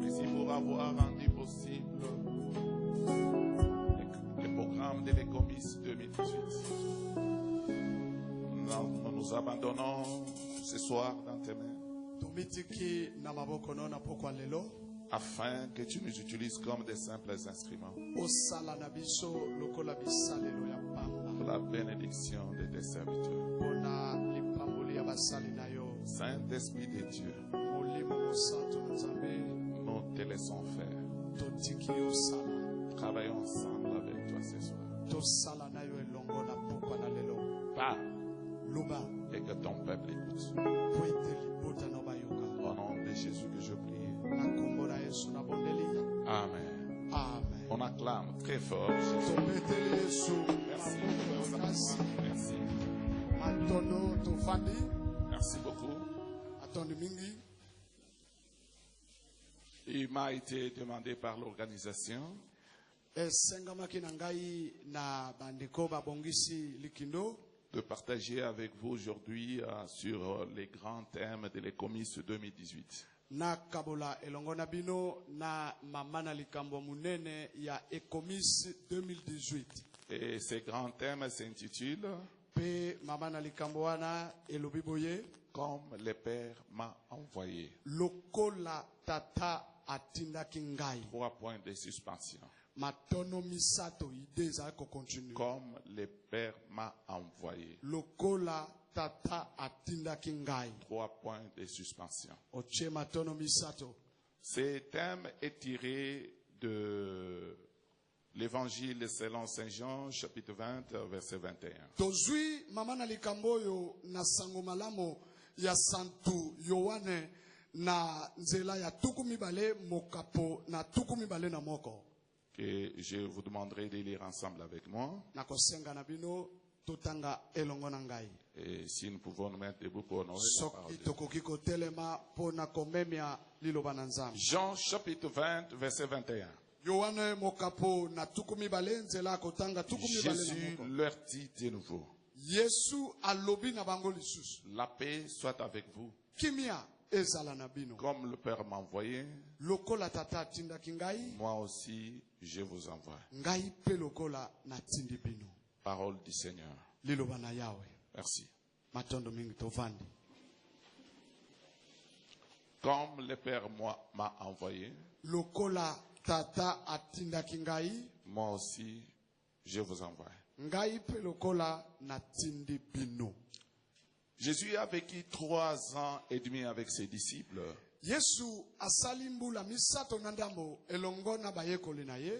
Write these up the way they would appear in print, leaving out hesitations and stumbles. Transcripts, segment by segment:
Merci pour avoir rendu possible le programme de l'Écomis 2018. Nous nous abandonnons ce soir dans tes mains afin que tu nous utilises comme des simples instruments pour la bénédiction de tes serviteurs. Saint-Esprit de Dieu, nous te laissons faire. Travaillons ensemble avec toi ce soir. Parle et que ton peuple écoute. Au nom de Jésus que je prie. Amen. Amen. On acclame très fort Jésus. Merci. Merci. Merci beaucoup. Il m'a été demandé par l'organisation de partager avec vous aujourd'hui sur les grands thèmes de l'Écomis 2018. Et ces grands thèmes s'intitulent Comme le Père m'a envoyé. 3 points de suspension. Comme le Père m'a envoyé. 3 points de suspension. Ce thème est tiré de l'Évangile selon Saint Jean, chapitre 20, verset 21. Que je vous demanderai de lire ensemble avec moi. Et si nous pouvons nous mettre debout pour honorer la parole de Dieu. Jean chapitre 20, verset 21. Jésus leur dit de nouveau. La paix soit avec vous. Comme le Père m'a envoyé, moi aussi je vous envoie. Parole du Seigneur. Merci. Comme le Père m'a envoyé, moi aussi je vous envoie. Jésus a vécu 3 ans et demi avec ses disciples.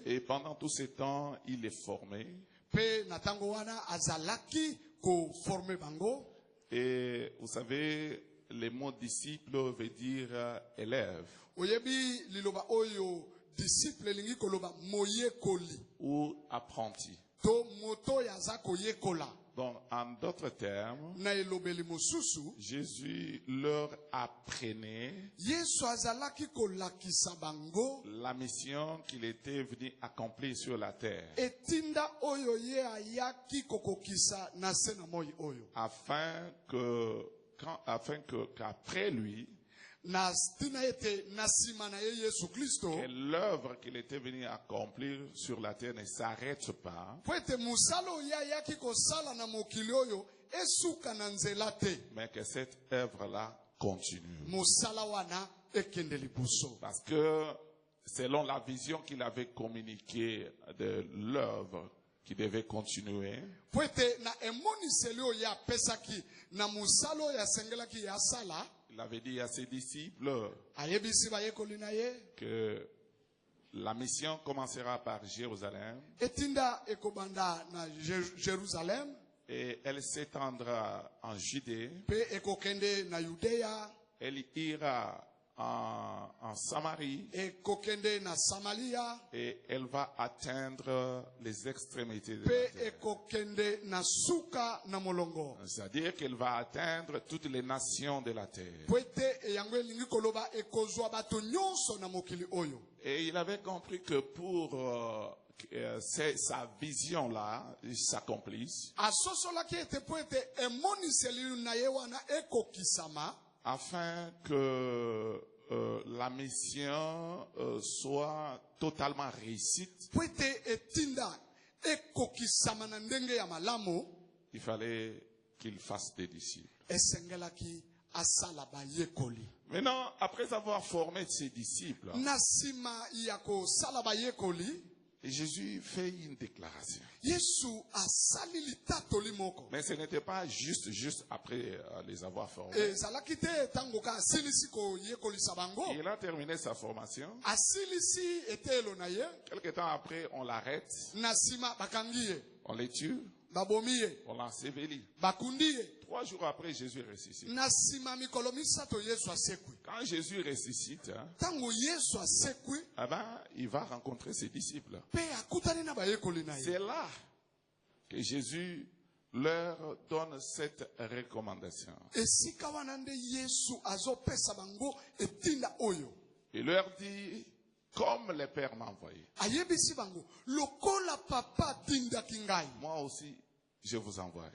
Et pendant tout ce temps, il les formait. Et vous savez, le mot disciple veut dire élève. Ou apprenti. Donc, en d'autres termes, Jésus leur apprenait la mission qu'il était venu accomplir sur la terre. Afin qu'après lui, que l'œuvre qu'il était venu accomplir sur la terre ne s'arrête pas, mais que cette œuvre-là continue. Parce que selon la vision qu'il avait communiquée de l'œuvre qui devait continuer, il avait dit à ses disciples que la mission commencera par Jérusalem et elle s'étendra en Judée, elle ira en Samarie et elle va atteindre les extrémités de la terre. C'est-à-dire qu'elle va atteindre toutes les nations de la terre. Et il avait compris que pour sa vision-là s'accomplisse, afin que la la mission soit totalement réussite, il fallait qu'il fasse des disciples. Maintenant, après avoir formé ses disciples, Jésus fait une déclaration. Mais ce n'était pas juste après les avoir formés. Il a terminé sa formation. Quelque temps après, on l'arrête. On les tue. On l'enseveli. 3 jours après, Jésus ressuscite. Quand Jésus ressuscite, il va rencontrer ses disciples. C'est là que Jésus leur donne cette recommandation. Il leur dit, comme le Père m'a envoyé, moi aussi, je vous envoie.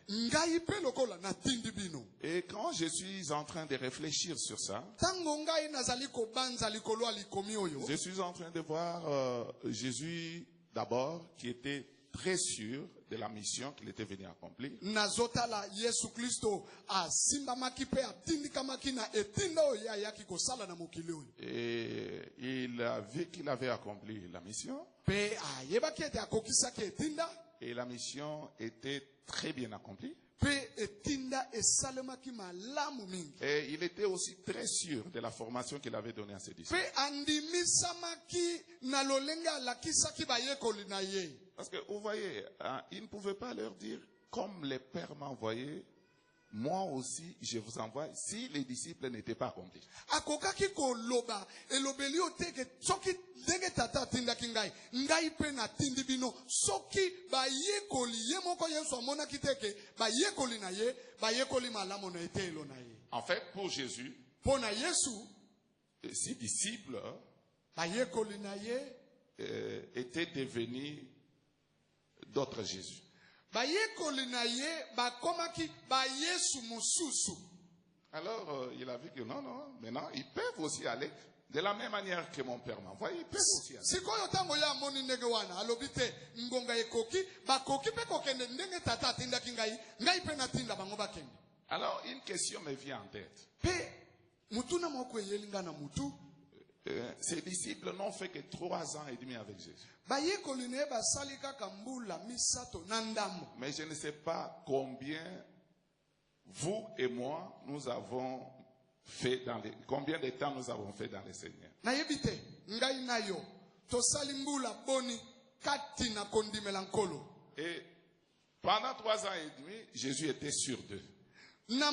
Et quand je suis en train de réfléchir sur ça, je suis en train de voir Jésus d'abord qui était très sûr de la mission qu'il était venu accomplir. Et il a vu qu'il avait accompli la mission. Et la mission était très bien accomplie. Et il était aussi très sûr de la formation qu'il avait donnée à ses disciples. Parce que vous voyez, il ne pouvait pas leur dire, comme le Père m'a envoyé, moi aussi je vous envoie, si les disciples n'étaient pas accomplis. En fait, pour Jésus, ses disciples étaient devenus d'autres Jésus. Alors, il a vu que non, maintenant, ils peuvent aussi aller de la même manière que mon Père m'a envoyé, ils peuvent aussi aller. Alors, une question me vient en tête. Ces disciples n'ont fait que 3 ans et demi avec Jésus. Mais je ne sais pas combien vous et moi nous avons fait combien de temps nous avons fait dans le Seigneur. Et pendant 3 ans et demi, Jésus était sur d'eux. Il a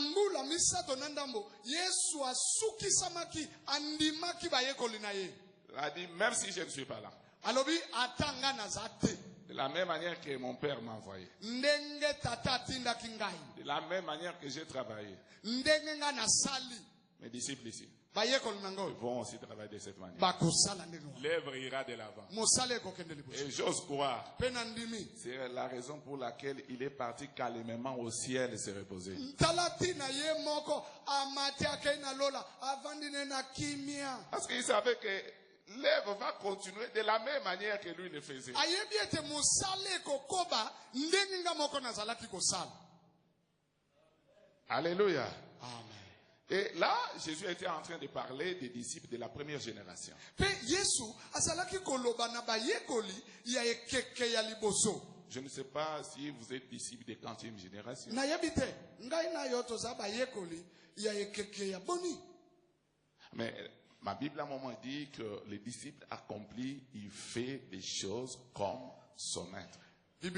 dit, même si je ne suis pas là, de la même manière que mon Père m'a envoyé, de la même manière que j'ai travaillé, mes disciples ici vont aussi travailler de cette manière. L'œuvre ira de l'avant. Et j'ose croire, c'est la raison pour laquelle il est parti calmement au ciel et se reposer. Parce qu'il savait que l'œuvre va continuer de la même manière que lui le faisait. Alléluia. Amen. Et là, Jésus était en train de parler des disciples de la première génération. Je ne sais pas si vous êtes disciples de 40e génération. Mais ma Bible à un moment dit que les disciples accomplis, il fait des choses comme son maître. Et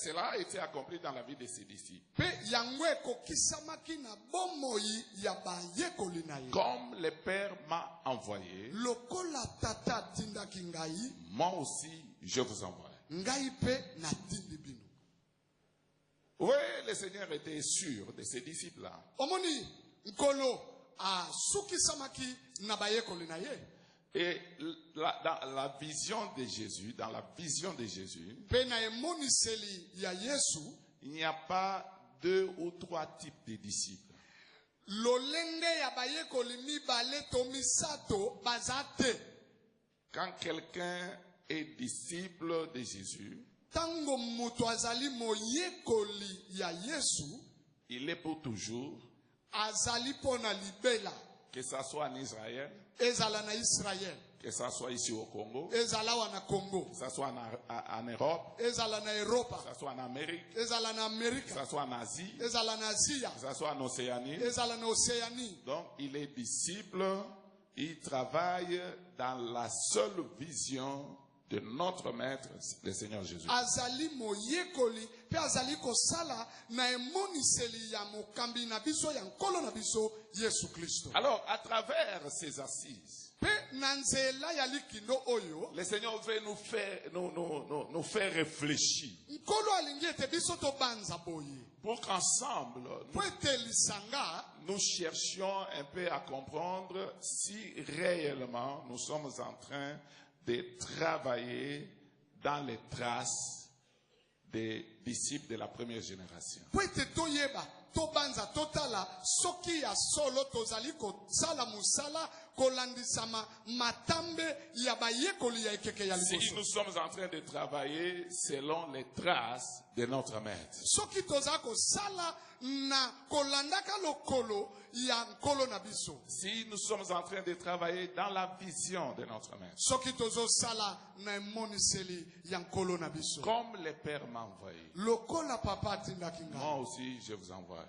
cela a été accompli dans la vie de ses disciples. Comme le Père m'a envoyé, moi aussi je vous envoie. Oui, le Seigneur était sûr de ses disciples-là. Et dans la vision de Jésus, il n'y a pas 2 ou 3 types de disciples. Quand quelqu'un est disciple de Jésus, il est pour toujours, que ça soit en Israël, que ça soit ici au Congo, que ça soit en Europe, que ça soit en Amérique, que ça soit en Asie, que ça soit en Océanie. Donc il est disciple, il travaille dans la seule vision de notre Maître, le Seigneur Jésus. Alors, à travers ces assises, le Seigneur veut nous faire réfléchir. Pour qu'ensemble, nous cherchions un peu à comprendre si réellement nous sommes en train de travailler dans les traces des disciples de la première génération. Si nous sommes en train de travailler selon les traces de notre Maître. Si nous sommes en train de travailler dans la vision de notre Maître. Comme le Père m'a envoyé. Moi aussi je vous envoie.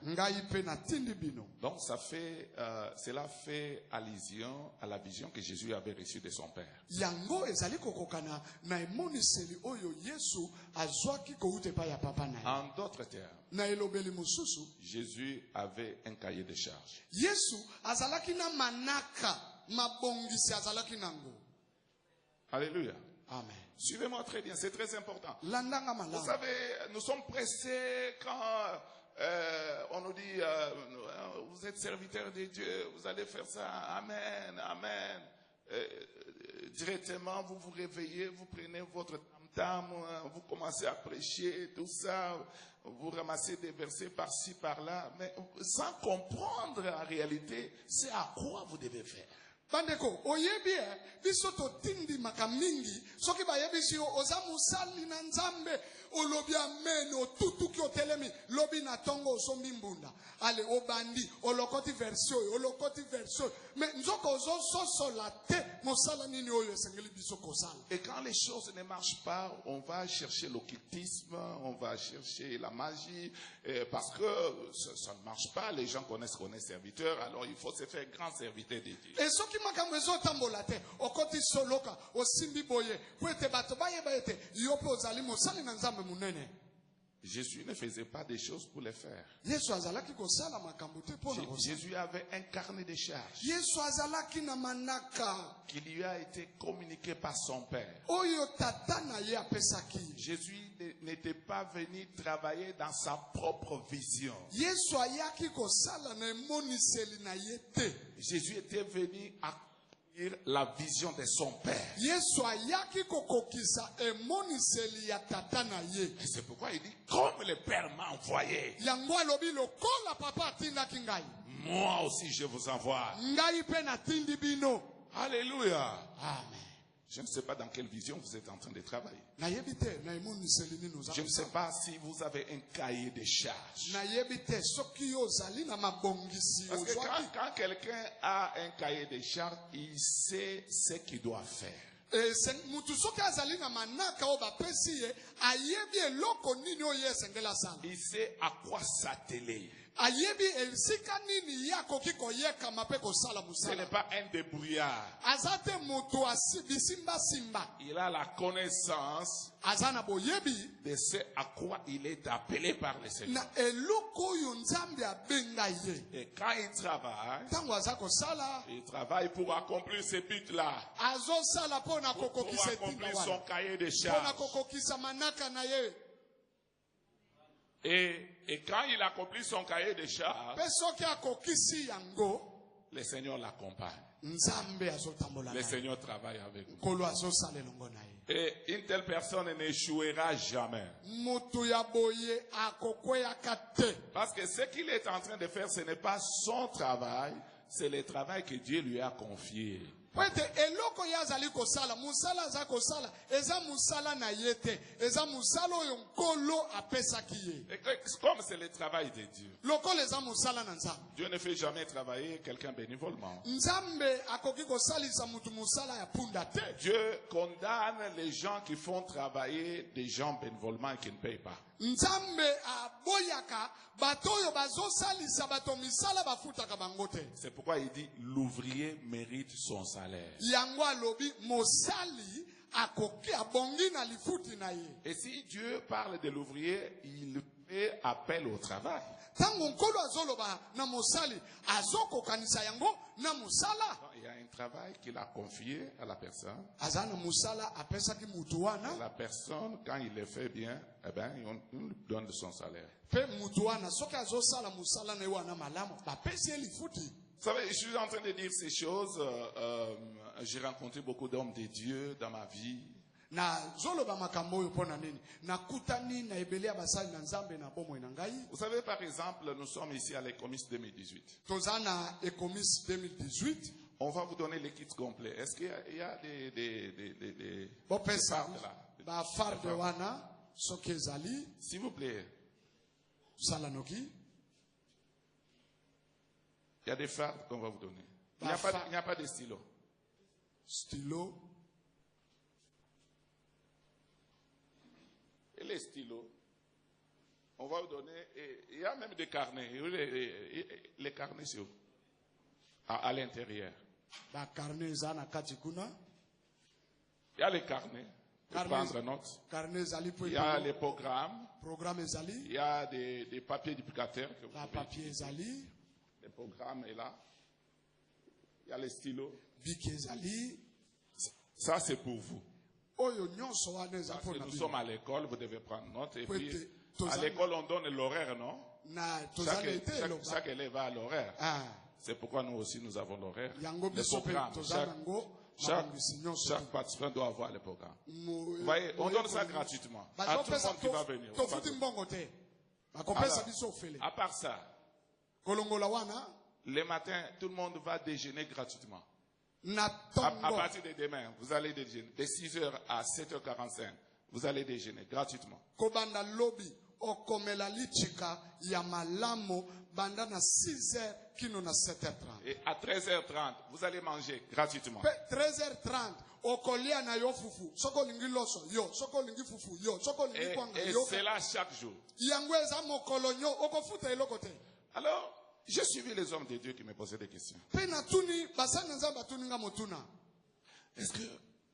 Donc cela fait allusion à la vision que Jésus avait reçue de son Père. En d'autres termes, Jésus avait un cahier de charges. Alléluia. Amen. Suivez-moi très bien, c'est très important. Vous savez, nous sommes pressés quand on nous dit vous êtes serviteur de Dieu, vous allez faire ça. Amen, amen. Directement, vous vous réveillez, vous prenez votre tam-tam, vous commencez à prêcher, tout ça. Vous ramassez des versets par-ci, par-là, mais sans comprendre en réalité, c'est à quoi vous devez faire. Bandeko, oyebi bisoto tindi makamingi, soki bayebisi ozamusali na nzambe, olobi amen, otutu ki otelemi, lobi na tongo osombi mbunda. Ale obandi, olokoti verso, mais nzoko ozo solate, mosala nini oyo esengeli biso kosala. Et quand les choses ne marchent pas, on va chercher l'occultisme, on va chercher la magie, parce que ça ne marche pas, les gens connaissent qu'on est serviteur, alors il faut se faire grand serviteur de Dieu. Et ce qui makambo ezotambola te, okoti soloka, osimbi boye, po ete bato bayeba ete, yope ozali mosali na nzambe munene. Jésus ne faisait pas des choses pour les faire. Jésus avait un carnet de charges qui lui a été communiqué par son Père. Jésus n'était pas venu travailler dans sa propre vision. Jésus était venu à la vision de son Père. Et c'est pourquoi il dit, comme le Père m'a envoyé, moi aussi je vous envoie. Alléluia. Amen. Je ne sais pas dans quelle vision vous êtes en train de travailler. Je ne sais pas si vous avez un cahier de charges. Parce que quand quelqu'un a un cahier de charges, il sait ce qu'il doit faire. Il sait à quoi s'atteler. Ce n'est pas un débrouillard. Il a la connaissance de ce à quoi il est appelé par le Seigneur. Et quand il travaille pour accomplir ce but-là, pour accomplir son cahier de charges. Et quand il accomplit son cahier de charges, le Seigneur l'accompagne. Le Seigneur travaille avec vous. Et une telle personne n'échouera jamais. Parce que ce qu'il est en train de faire, ce n'est pas son travail, c'est le travail que Dieu lui a confié. Comme c'est le travail de Dieu. Dieu ne fait jamais travailler quelqu'un bénévolement. Dieu condamne les gens qui font travailler des gens bénévolement et qui ne payent pas. C'est pourquoi il dit l'ouvrier mérite son salaire. Et si Dieu parle de l'ouvrier, il fait appel au travail. Il y a un travail qu'il a confié à la personne. Et la personne, quand il le fait bien, eh ben, on lui donne son salaire. Vous savez, je suis en train de dire ces choses. J'ai rencontré beaucoup d'hommes de Dieu dans ma vie. Vous savez, par exemple, nous sommes ici à l'Ecomis 2018. On va vous donner les kits complets. Est-ce qu'il y a des fardes là? S'il vous plaît. Il y a des fardes qu'on va vous donner. Il n'y a pas de stylo. Stylo. Et les stylos, on va vous donner. Il y a même des carnets. Les carnets, c'est où? À l'intérieur. Il y a les carnets. Pour prendre note. Il y a les programmes. Il y a des papiers duplicateurs. Le programme est là. Il y a les stylos. Ça, c'est pour vous. Parce que nous sommes à l'école, vous devez prendre note. Et puis, à l'école, on donne l'horaire, non? Chaque élève va à l'horaire. C'est pourquoi nous aussi, nous avons l'horaire. Le programme. Chaque participant doit avoir le programme. Vous voyez, on donne ça gratuitement. À tout le monde qui va venir. À part ça, le matin, tout le monde va déjeuner gratuitement. À partir de demain, vous allez déjeuner. De 6h à 7h45, vous allez déjeuner gratuitement. Et à 13h30, vous allez manger gratuitement. 13h30. Et c'est là chaque jour. Alors, j'ai suivi les hommes de Dieu qui me posaient des questions. Est-ce que,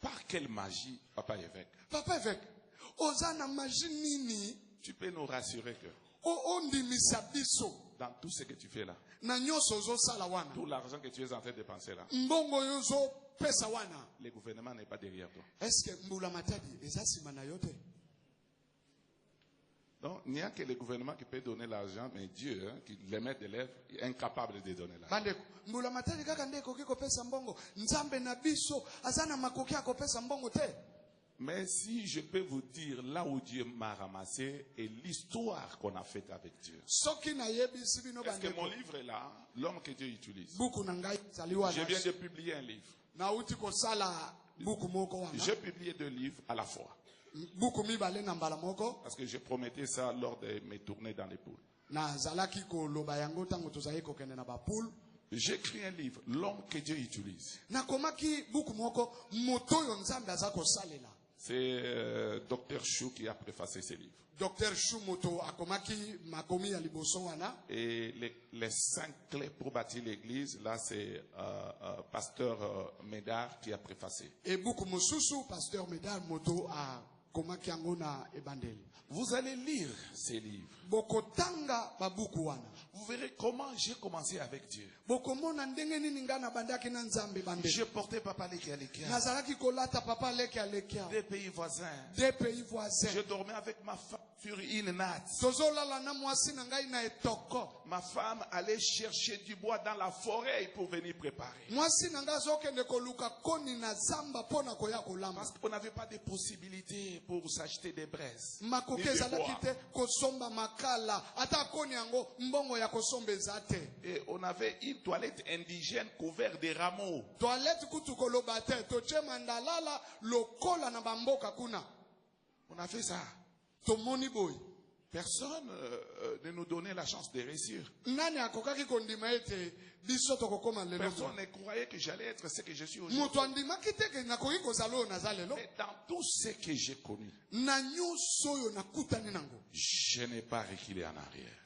par quelle magie, Papa évêque, tu peux nous rassurer que dans tout ce que tu fais là, tout l'argent que tu es en train de dépenser là, le gouvernement n'est pas derrière toi. Donc, il n'y a que le gouvernement qui peut donner l'argent, mais Dieu, qui les met de lèvres, est incapable de donner l'argent. Mais si je peux vous dire là où Dieu m'a ramassé et l'histoire qu'on a faite avec Dieu. Est-ce que mon livre est là, l'homme que Dieu utilise? Je viens de publier un livre. J'ai publié 2 livres à la fois. Parce que je promettais ça lors de mes tournées dans les poules. J'écris un livre, l'homme que Dieu utilise. C'est Dr Chou qui a préfacé ce livre. Dr Chou Moto et les 5 clés pour bâtir l'église, là c'est pasteur Médard qui a préfacé. Et beaucoup pasteur Médard Moto a vous allez lire ces livres. Vous verrez comment j'ai commencé avec Dieu. Je portais Papa Leki à l'écart. Des pays voisins. Je dormais avec ma femme sur une natte. Ma femme allait chercher du bois dans la forêt pour venir préparer. Parce qu'on n'avait pas de possibilité pour s'acheter des braises. Et on avait une toilette indigène couverte de rameaux. On a fait ça. Personne ne nous donnait la chance de réussir. Personne ne croyait que j'allais être ce que je suis aujourd'hui. Mais dans tout ce que j'ai connu, je n'ai pas reculé en arrière.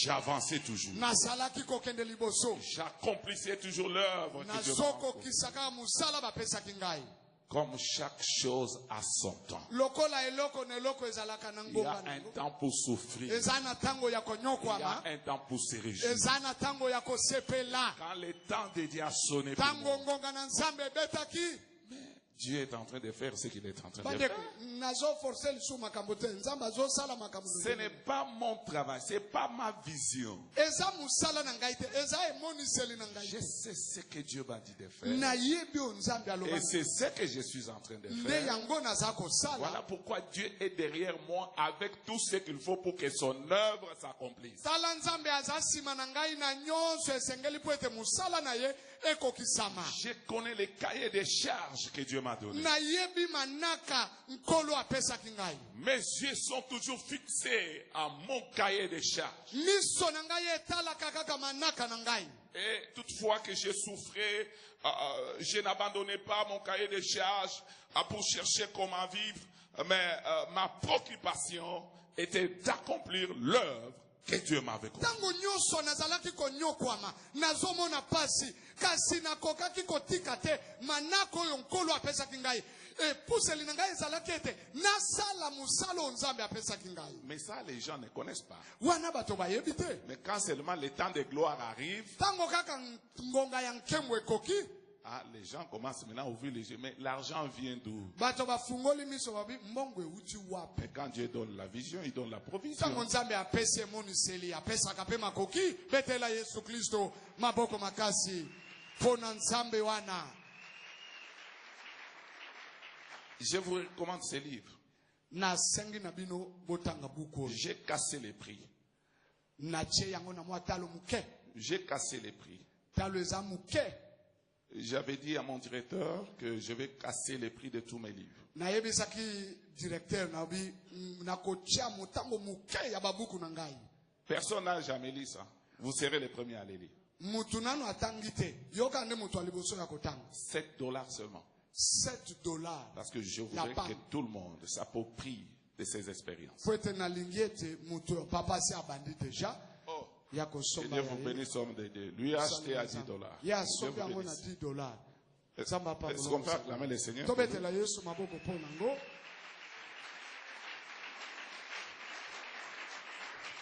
J'avançais toujours. J'accomplissais toujours l'œuvre que Dieu m'a confiée. Comme chaque chose a son temps. Il y a un temps pour souffrir. Il y a un temps pour se réjouir. Quand le temps de Dieu a sonné pour moi, Dieu est en train de faire ce qu'il est en train de faire. Ce n'est pas mon travail, ce n'est pas ma vision. Je sais ce que Dieu m'a dit de faire. Et c'est ce que je suis en train de faire. Voilà pourquoi Dieu est derrière moi avec tout ce qu'il faut pour que son œuvre s'accomplisse. Je connais les cahiers de charges que Dieu m'a donné. Mes yeux sont toujours fixés à mon cahier de charges. Et toutefois que j'ai souffert, je n'abandonnais pas mon cahier de charges pour chercher comment vivre. Mais ma préoccupation était d'accomplir l'œuvre que Dieu m'avait confiée. Mais ça, les gens ne connaissent pas. Mais quand seulement le temps de gloire arrive, les gens commencent maintenant à ouvrir les yeux. Mais l'argent vient d'où? Et quand Dieu donne la vision, il donne la provision. Je vous recommande ce livre. J'ai cassé les prix. J'ai cassé les prix. J'avais dit à mon directeur que je vais casser les prix de tous mes livres. Personne n'a jamais lu ça. Vous serez les premiers à les lire. $7 seulement. $7. Parce que je voudrais que tout le monde s'approprie de ces expériences. Que Dieu vous bénisse, homme de Dieu. Lui a acheté à $10. Est-ce qu'on peut acclamer le Seigneur?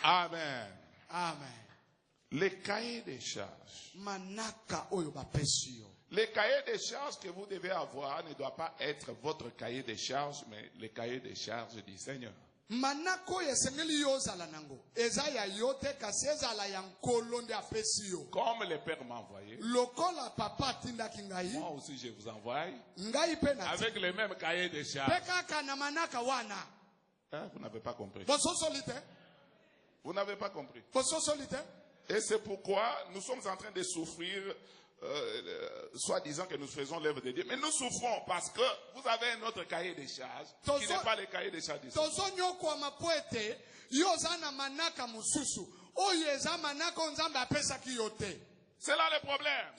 Amen. Amen. Les cahiers des charges. Les cahiers des charges que vous devez avoir ne doit pas être votre cahier des charges, mais le cahier des charges du Seigneur. Comme le Père m'a envoyé, moi aussi je vous envoie avec le même cahier de charges. Vous n'avez pas compris. Vous n'avez pas compris. Et c'est pourquoi nous sommes en train de souffrir, soit disant que nous faisons l'œuvre de Dieu. Mais nous souffrons parce que vous avez un autre cahier de charges qui n'est pas le cahier de charges du Seigneur. C'est là le problème.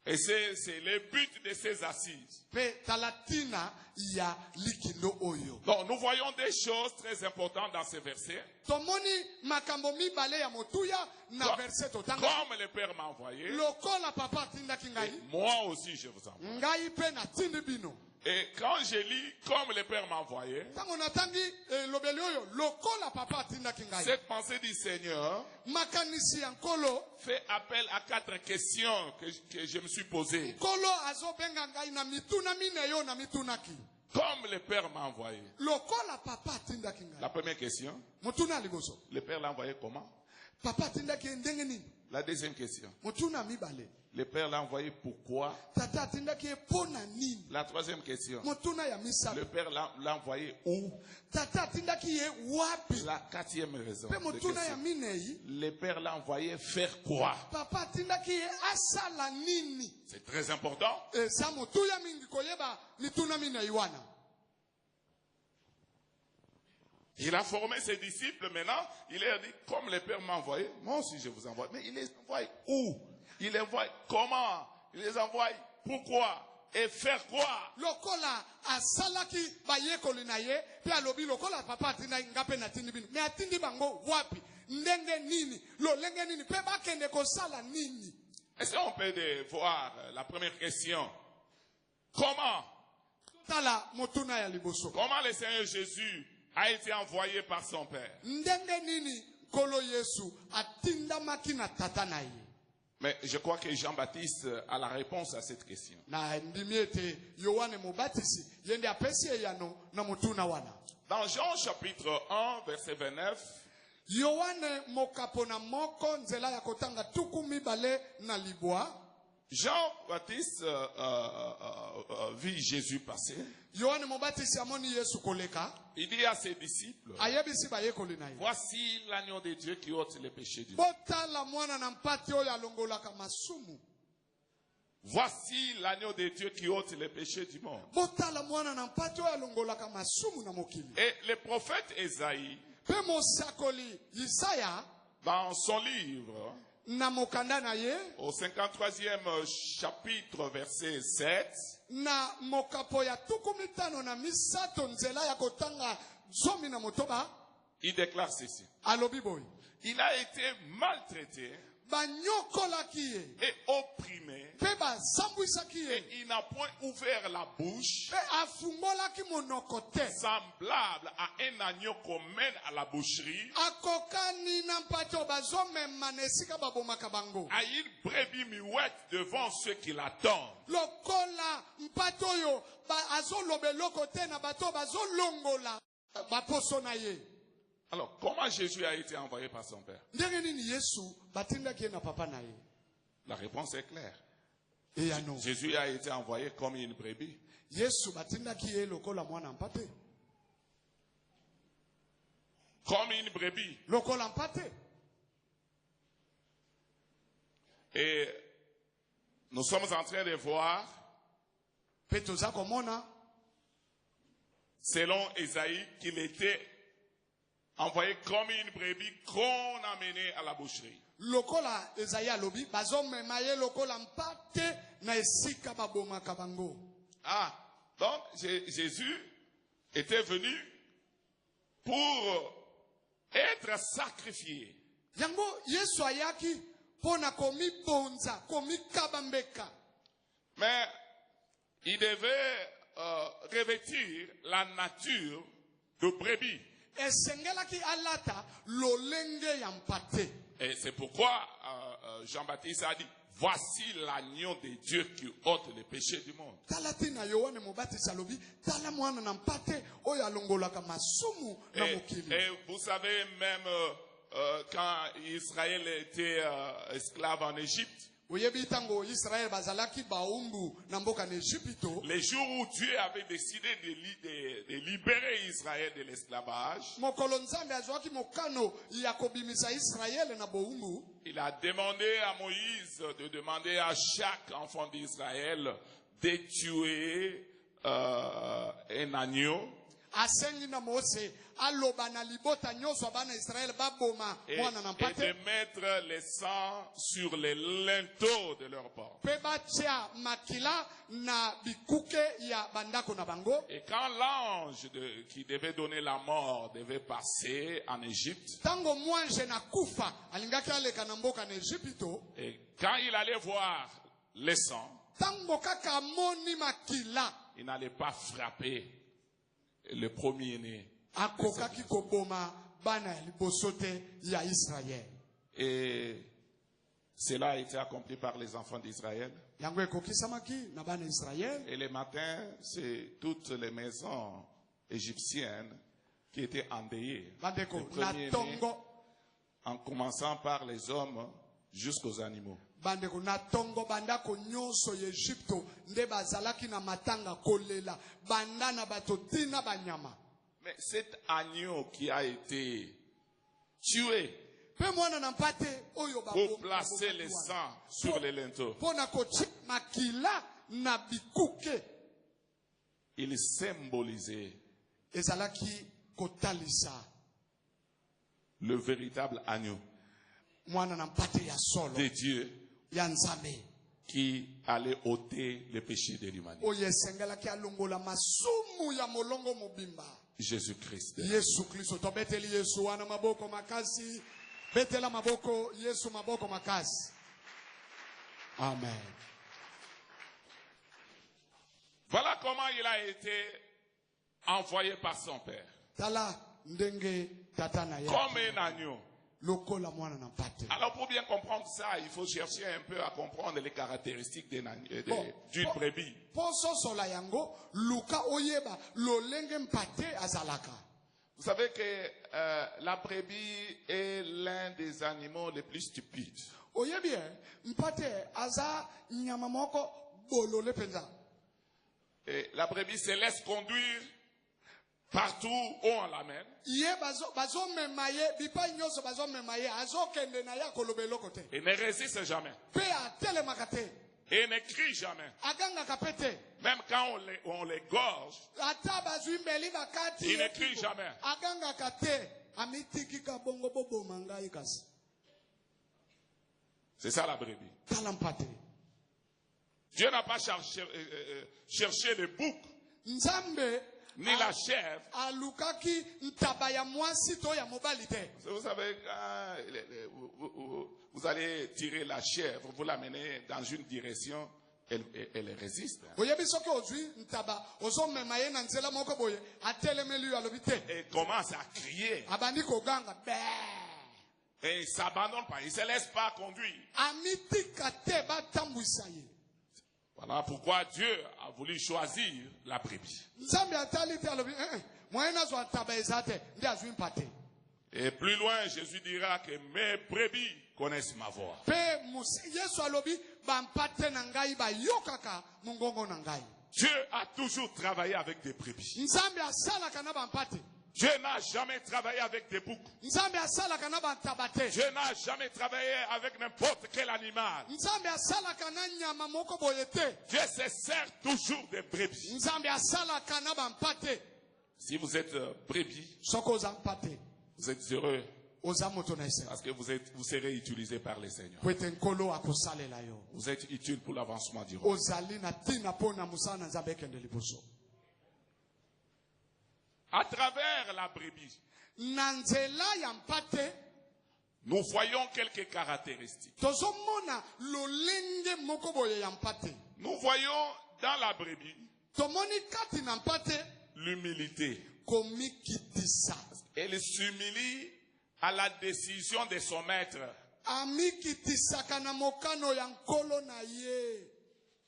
Et c'est le but de ces assises. Donc nous voyons des choses très importantes dans ces versets. Comme le Père m'a envoyé, moi aussi je vous envoie. Et quand je lis comme le Père m'a envoyé, cette pensée du Seigneur fait appel à 4 questions que je me suis posées. Comme le Père m'a envoyé. La première question. Le Père l'a envoyé comment? La deuxième question. Le Père l'a envoyé pourquoi? La troisième question. Le Père l'a envoyé où? La quatrième raison. Le Père l'a envoyé faire quoi? C'est très important. Il a formé ses disciples maintenant. Il a dit, comme le Père m'a envoyé, moi aussi je vous envoie. Mais il les envoie où? Il les envoie comment? Il les envoie pourquoi? Et faire quoi? Lokola asalaki baye kolinaye, pe alobi lokola papa atinda ngape na tindi bino. Me atindi bango wapi? Ndenge nini? Lo lenge nini? Pe ba kende ko sala nini? Est-ce qu'on peut voir la première question? Comment? Comment le Seigneur Jésus a été envoyé par son Père? Ndenge nini kolo Yesu atinda makina tatanaye? Mais je crois que Jean-Baptiste a la réponse à cette question. Dans Jean chapitre 1, verset 29, Jean-Baptiste vit Jésus passer. Il dit à ses disciples, voici l'agneau de Dieu qui ôte les péchés du monde. Voici l'agneau de Dieu qui ôte les péchés du monde. Et le prophète Ésaïe, dans son livre, au 53e chapitre, verset 7, il déclare ceci. Il a été maltraité et opprimé, et il n'a point ouvert la bouche, semblable à un agneau qu'on mène à la boucherie, à une brebis muette devant ceux qui l'attendent. Alors, comment Jésus a été envoyé par son Père? La réponse est claire. Jésus a été envoyé comme une brebis. Comme une brebis. Et nous sommes en train de voir, selon Ésaïe, qu'il était envoyé comme une brebis qu'on a mené à la boucherie. Ah, donc Jésus était venu pour être sacrifié. Mais il devait revêtir la nature de brebis. Et c'est pourquoi Jean-Baptiste a dit, voici l'agneau de Dieu qui ôte les péchés du monde. Et vous savez, même quand Israël était esclave en Égypte, les jours où Dieu avait décidé de libérer Israël de l'esclavage, il a demandé à Moïse de demander à chaque enfant d'Israël de tuer un agneau. Et de mettre le sang sur les linteaux de leur porte. Et quand l'ange qui devait donner la mort devait passer en Égypte, et quand il allait voir le sang, il n'allait pas frapper le premier-né. Et Cela a été accompli par les enfants d'Israël. Et les matins, c'est toutes les maisons égyptiennes qui étaient endeuillées. En commençant par les hommes jusqu'aux animaux. Mais cet agneau qui a été tué pour placer le sang sur les linteaux, il symbolisait le véritable agneau de Dieu qui allait ôter les péchés de l'humanité. Jésus-Christ. Amen. Voilà comment il a été envoyé par son Père. Comme un agneau. Alors pour bien comprendre ça, il faut chercher un peu à comprendre les caractéristiques d'une brebis. Vous savez que la brebis est l'un des animaux les plus stupides. Et la brebis se laisse conduire partout où on l'amène. Et ne résiste jamais. Et ne crie jamais. Même quand on les gorge, il ne crie jamais. C'est ça la brebis. Dieu n'a pas cherché le bouc ni la chèvre. Vous savez, vous allez tirer la chèvre, vous l'amenez dans une direction, elle résiste. Elle commence à crier. Et il ne s'abandonne pas, il ne se laisse pas conduire. Voilà pourquoi Dieu a voulu choisir la brebis. Et plus loin, Jésus dira que mes brebis connaissent ma voix. Dieu a toujours travaillé avec des brebis. Dieu n'a jamais travaillé avec des boucs. Dieu n'a jamais travaillé avec n'importe quel animal. Dieu se sert toujours des brebis. Si vous êtes brebis, vous êtes heureux parce que vous serez utilisé par le Seigneur. Vous êtes utile pour l'avancement du royaume. À travers la brebis, nous voyons quelques caractéristiques. Nous voyons dans la brebis l'humilité. Elle s'humilie à la décision de son maître.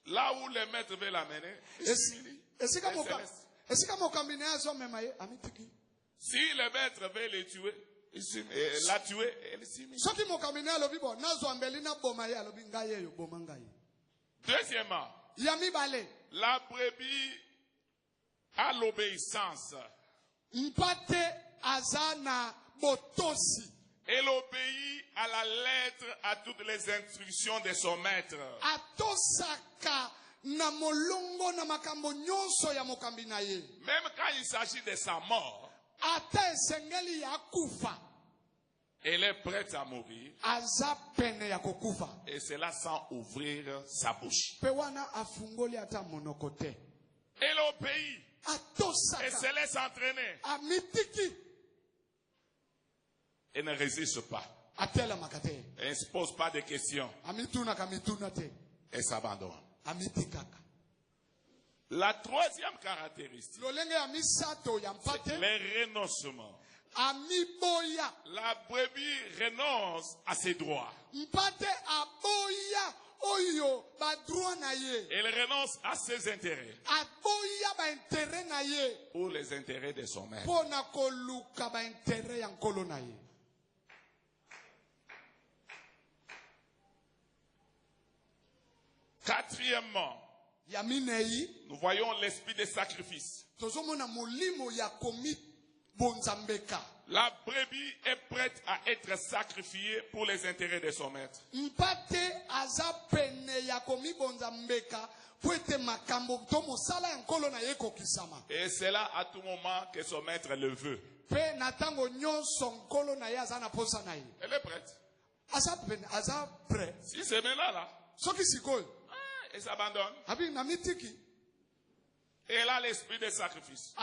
Là où le maître veut l'amener, il s'humilie. Si le maître veut le tuer, la tuer, elle s'humilie. Deuxièmement, la brebis a l'obéissance. Elle obéit à la lettre à toutes les instructions de son maître. Même quand il s'agit de sa mort, elle est prête à mourir. Et cela sans ouvrir sa bouche. Elle obéit. Elle se laisse entraîner. Elle ne résiste pas. Elle ne se pose pas de questions. Elle s'abandonne. La troisième caractéristique, c'est le renoncement. La brebis renonce à ses droits. Il renonce à ses intérêts pour les intérêts de son maître. Quatrièmement, nous voyons l'esprit des sacrifices. La brebis est prête à être sacrifiée pour les intérêts de son maître. Et c'est là à tout moment que son maître le veut. Elle est prête. Si c'est maintenant là, elle s'abandonne. Elle a l'esprit de sacrifice.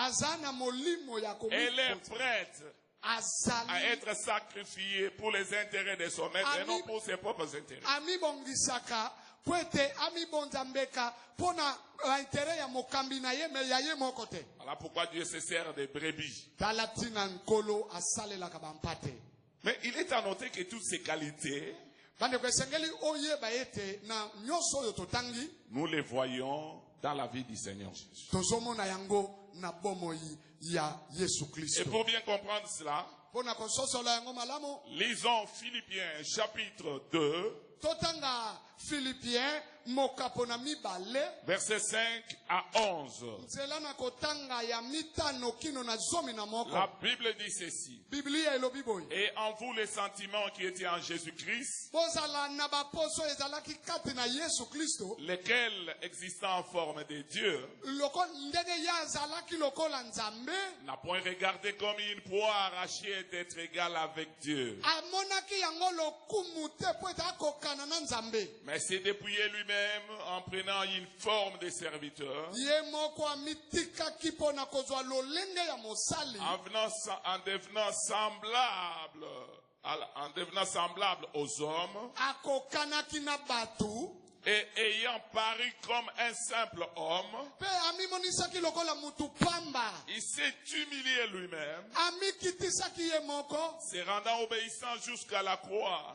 Elle est prête à être sacrifiée pour les intérêts de son maître et non pour ses propres intérêts. Voilà pourquoi Dieu se sert des brebis. Mais il est à noter que toutes ces qualités, nous les voyons dans la vie du Seigneur Jésus. Et pour bien comprendre cela, lisons Philippiens chapitre 2, versets 5 à 11. La Bible dit ceci. Et en vous les sentiments qui étaient en Jésus-Christ, lesquels existant en forme de Dieu, n'a point regardé comme une proie arrachée d'être égal avec Dieu, mais s'est dépouillé lui-même en prenant une forme de serviteur, en devenant semblable aux hommes, et ayant paru comme un simple homme, il s'est humilié lui-même, se rendant obéissant jusqu'à la croix,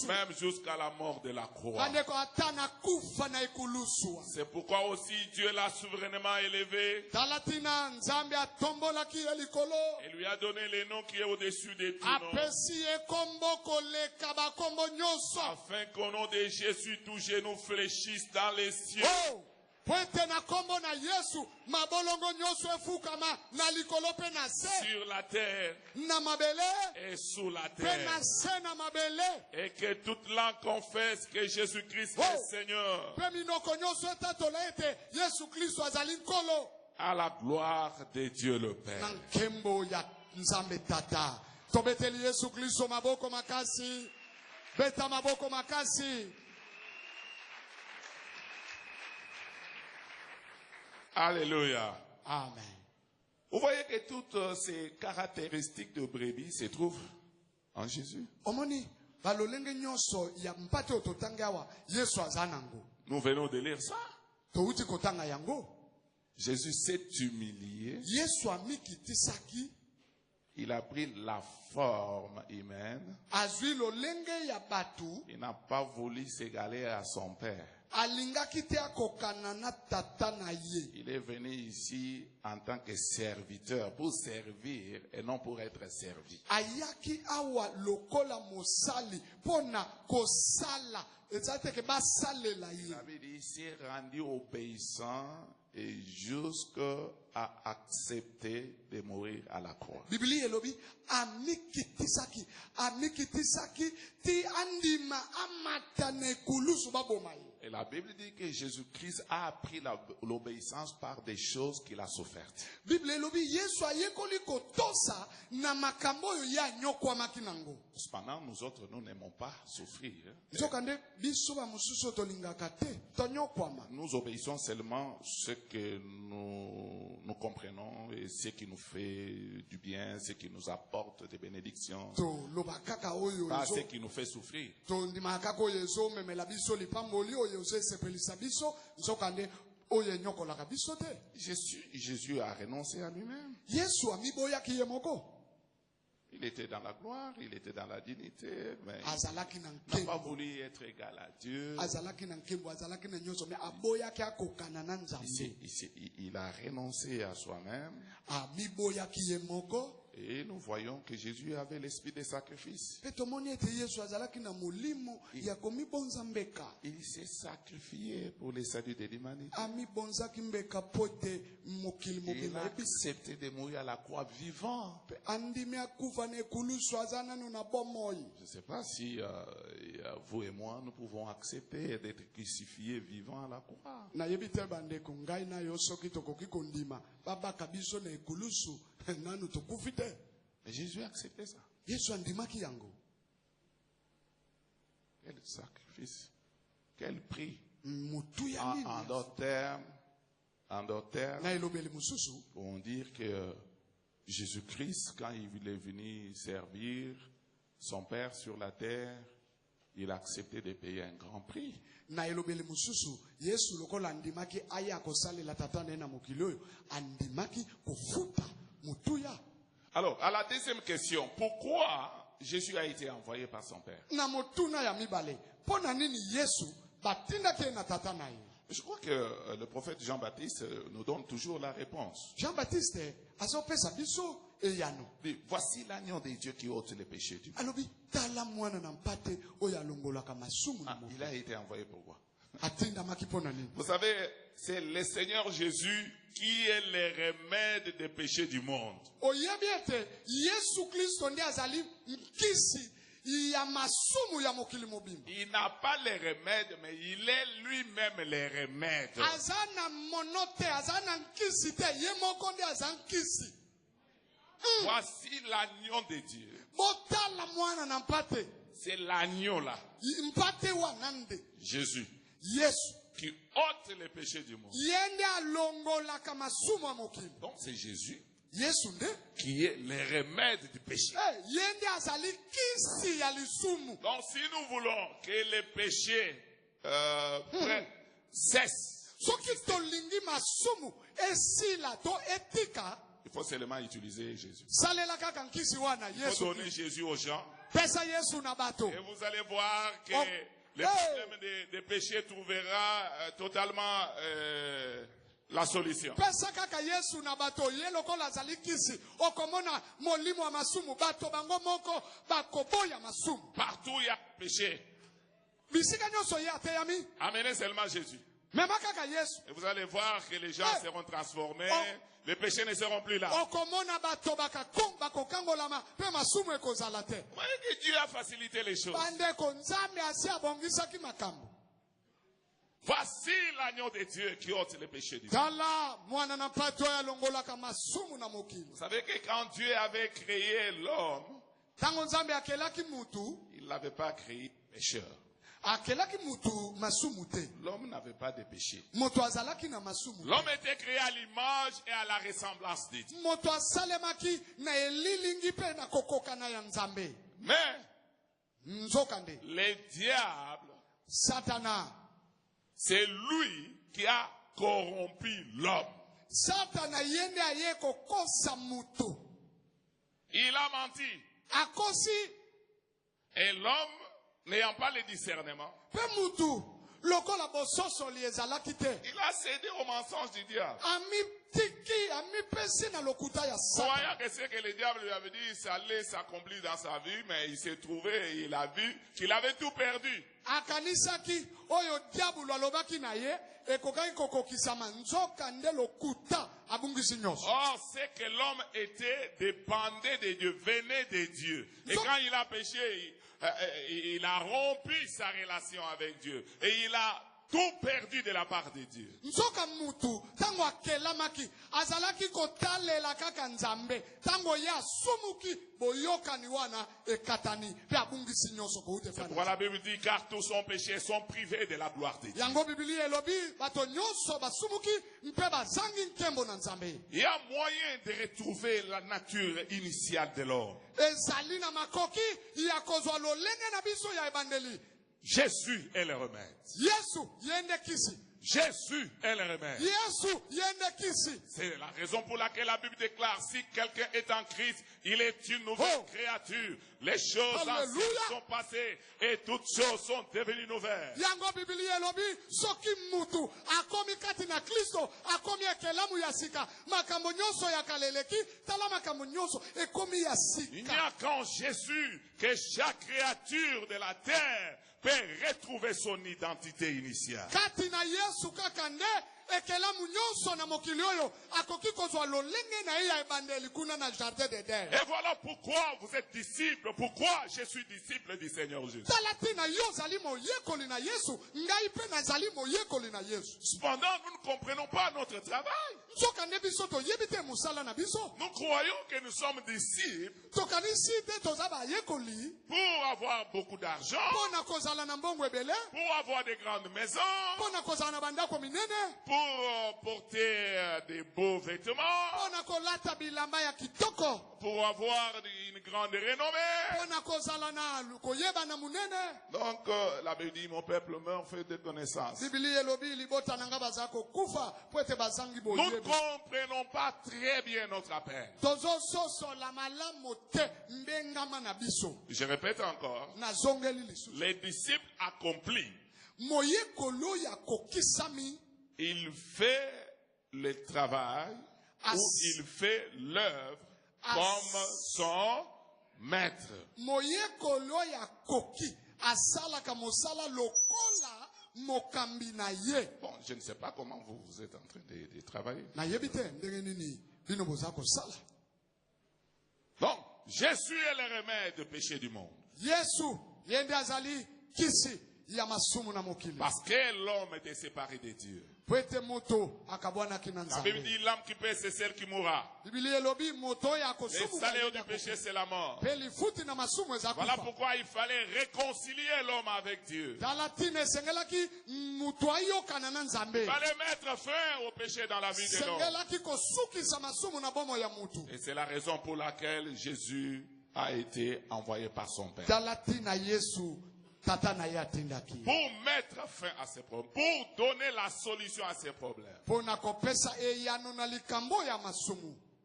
même jusqu'à la mort de la croix. C'est pourquoi aussi Dieu l'a souverainement élevé et lui a donné le nom qui est au-dessus de tout nom, afin qu'au nom de Jésus, tout genou fléchisse dans les cieux, sur la terre et sous la terre, et que toute langue confesse que Jésus-Christ est Seigneur, à la gloire de Dieu le Père. Alléluia. Amen. Vous voyez que toutes ces caractéristiques de brebis se trouvent en Jésus. Nous venons de lire ça. Jésus s'est humilié. Il a pris la forme humaine. Il n'a pas voulu s'égaler à son Père. Il est venu ici en tant que serviteur pour servir et non pour être servi. La Bible dit, il s'est rendu obéissant et jusqu'à accepter de mourir à la croix. Et la Bible dit que Jésus-Christ a appris l'obéissance par des choses qu'il a souffertes. Cependant, nous autres, nous n'aimons pas souffrir. Nous obéissons seulement ce que nous comprenons et ce qui nous fait du bien, ce qui nous apporte des bénédictions, pas ce qui nous fait souffrir. Jésus a renoncé à lui-même. Il était dans la gloire, il était dans la dignité, mais il n'a pas voulu être égal à Dieu. Il a renoncé à soi-même. Et nous voyons que Jésus avait l'esprit des sacrifices. Il s'est sacrifié pour le salut de l'humanité. Il a accepté de mourir à la croix vivant. Je ne sais pas si vous et moi, nous pouvons accepter d'être crucifiés vivants à la croix. Mais Jésus a accepté ça. Quel sacrifice, quel prix. En d'autres termes, on dit que Jésus-Christ, quand il est venu servir son Père sur la terre, il a accepté de payer un grand prix. Alors, à la deuxième question, pourquoi Jésus a été envoyé par son Père? Je crois que le prophète Jean-Baptiste nous donne toujours la réponse. Jean-Baptiste, voici l'agneau de Dieu qui ôte les péchés du monde. Il a été envoyé pourquoi? Vous savez, c'est le Seigneur Jésus qui est le remède des péchés du monde. Il n'a pas les remèdes, mais il est lui-même les remèdes. Voici l'agneau de Dieu. C'est l'agneau là. Jésus. Qui ôte les péchés du monde. Donc c'est Jésus qui est le remède du péché. Donc si nous voulons que les péchés cessent, il faut seulement utiliser Jésus. Il faut donner Jésus aux gens. Et vous allez voir que le problème des péchés trouvera totalement la solution. Partout il y a péché. Amenez seulement Jésus. Et vous allez voir que les gens seront transformés. Les péchés ne seront plus là. Vous voyez que Dieu a facilité les choses. Voici l'agneau de Dieu qui ôte les péchés du monde. Vous savez que quand Dieu avait créé l'homme, il n'avait pas créé pécheur. L'homme n'avait pas de péché. L'homme était créé à l'image et à la ressemblance de Dieu. Mais le diable, Satana, c'est lui qui a corrompu l'homme. Il a menti. Et l'homme, n'ayant pas le discernement, il a cédé au mensonge du diable. Croyant que ce que le diable lui avait dit, ça allait s'accomplir dans sa vie, mais il s'est trouvé et il a vu qu'il avait tout perdu. Or, c'est que l'homme était dépendait de Dieu, venait de Dieu. Et quand il a péché, il a rompu sa relation avec Dieu. Et il a tout perdu de la part de Dieu. C'est pourquoi la Bible dit, car tous sont péchés, sont privés de la gloire de Dieu. Il y a moyen de retrouver la nature initiale de l'homme. Jésus est le remède. Jésus est le remède. C'est la raison pour laquelle la Bible déclare, si quelqu'un est en Christ, il est une nouvelle créature. Les choses anciennes sont passées et toutes choses sont devenues nouvelles. Il n'y a qu'en Jésus que chaque créature de la terre peut retrouver son identité initiale. Et voilà pourquoi vous êtes disciples. Pourquoi je suis disciple du Seigneur Jésus. Cependant, nous ne comprenons pas notre travail. Nous croyons que nous sommes disciples pour avoir beaucoup d'argent, pour avoir des grandes maisons, pour porter des beaux vêtements, pour avoir une grande renommée. Donc la Bible dit, mon peuple meurt faute de connaissance. Nous ne comprenons pas très bien notre appel. Je répète encore, les disciples accomplis, il fait le travail ou il fait l'œuvre comme son maître. Bon, je ne sais pas comment vous êtes en train de travailler. Donc, Jésus est le remède du péché du monde. Parce que l'homme était séparé de Dieu. La Bible dit l'âme qui pêche, c'est celle qui mourra. Le salaire du péché, c'est la mort. Voilà pourquoi il fallait réconcilier l'homme avec Dieu. Il fallait mettre fin au péché dans la vie de l'homme. Et c'est la raison pour laquelle Jésus a été envoyé par son Père. Pour mettre fin à ces problèmes, pour donner la solution à ces problèmes.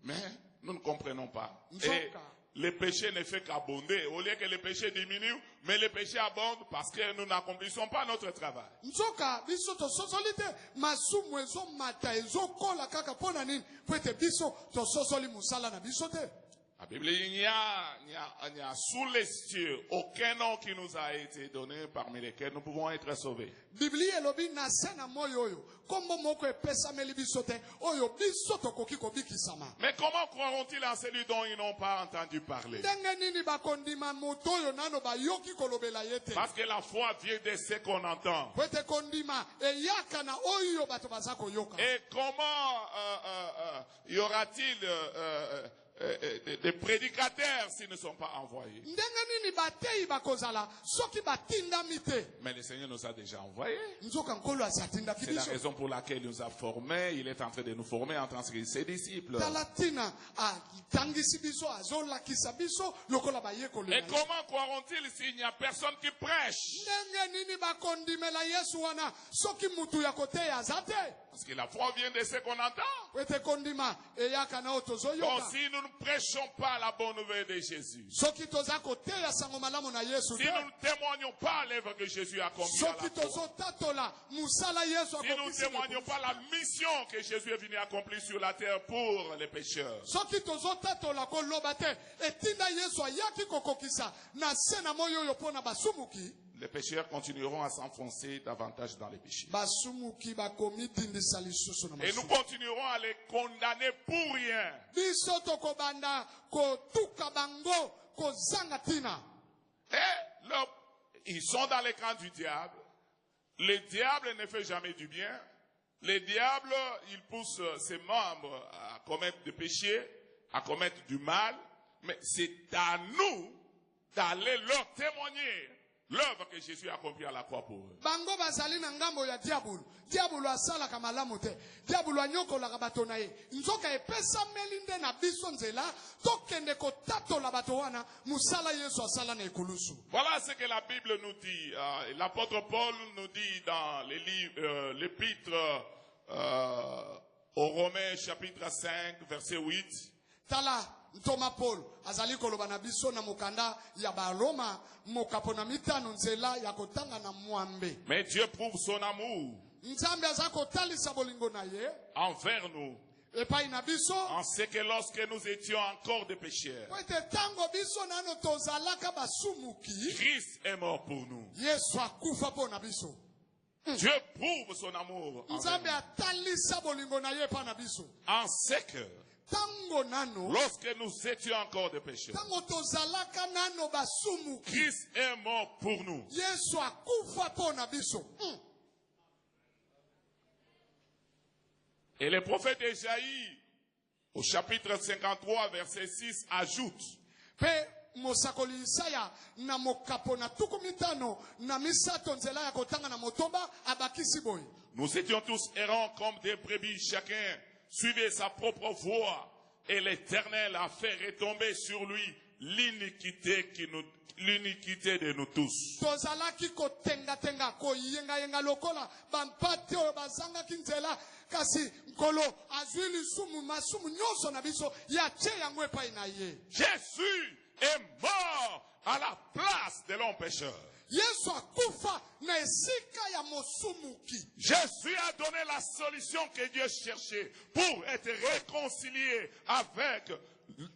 Mais nous ne comprenons pas. Et le péché ne fait qu'abonder. Au lieu que le péché diminue, mais le péché abonde parce que nous n'accomplissons pas notre travail. La Bible dit, il n'y a sous les cieux aucun nom qui nous a été donné parmi lesquels nous pouvons être sauvés. Mais comment croiront-ils en celui dont ils n'ont pas entendu parler? Parce que la foi vient de ce qu'on entend. Et comment y aura-t-il des prédicateurs s'ils ne sont pas envoyés? Mais le Seigneur nous a déjà envoyés. C'est la raison pour laquelle il nous a formés. Il est en train de nous former en tant que ses disciples. Et comment croiront-ils s'il n'y a personne qui prêche? Parce que la foi vient de ce qu'on entend. Donc si nous ne prêchons pas la bonne nouvelle de Jésus, si nous ne témoignons pas l'œuvre que Jésus a accomplie à la croix, si nous ne témoignons pas la mission que Jésus est venu accomplir sur la terre pour les pécheurs, les pécheurs continueront à s'enfoncer davantage dans les péchés. Et nous continuerons à les condamner pour rien. Et ils sont dans les camps du diable. Le diable ne fait jamais du bien. Le diable, il pousse ses membres à commettre des péchés, à commettre du mal. Mais c'est à nous d'aller leur témoigner l'œuvre que Jésus a accomplie à la croix pour eux. Bango bazali na ngambo ya diabolo. Diabolo asala kamalamu te. Diabolo anyokola bato na ye. Nzoka epesa melinde na biso nzela tokende kotatola bato wana musala Yesu asala na ekulusu. Voilà ce que la Bible nous dit. L'apôtre Paul nous dit dans les livres, l'épître aux Romains chapitre 5 verset 8. Tala Thomas Paul azali koloba na biso na mokanda ya Baroma mokapona mitano nzela ya kotanga na mwambe. Mais Dieu prouve son amour Nzambe azako talisa bolingo na ye envers nous. epai na biso En ce que lorsque nous étions encore des pécheurs, kwete tango biso nano tozalaka basumuki Christ est mort pour nous. Yesu akufa po na biso. Dieu prouve son amour envers Nzambe nous. atalisa bolingo na ye pa na biso. En ce que Tango nano lorsque nous étions encore des pécheurs, tango tozalaka nano basumuki Christ est mort pour nous. Yesu akufa po na biso. Et le prophète Ésaïe, au chapitre 53, verset 6, ajoute: Pe mosakoli Isaya na mokapo na tuku mitano na misato nzela ya kotanga na motoba abakisi boy. Nous étions tous errants comme des brebis, chacun suivait sa propre voie, et l'Éternel a fait retomber sur lui l'iniquité de nous tous. Tozalaki kotenga tenga ko yenga yenga lokola bampate o bazanga kinzela kasi nkolo azwili sumu masumu nyoso na biso ya che yango epai na ye. Jésus est mort à la place de l'homme pécheur. Yesu akufa na esika ya mosumuki. Jésus a donné la solution que Dieu cherchait pour être réconcilié avec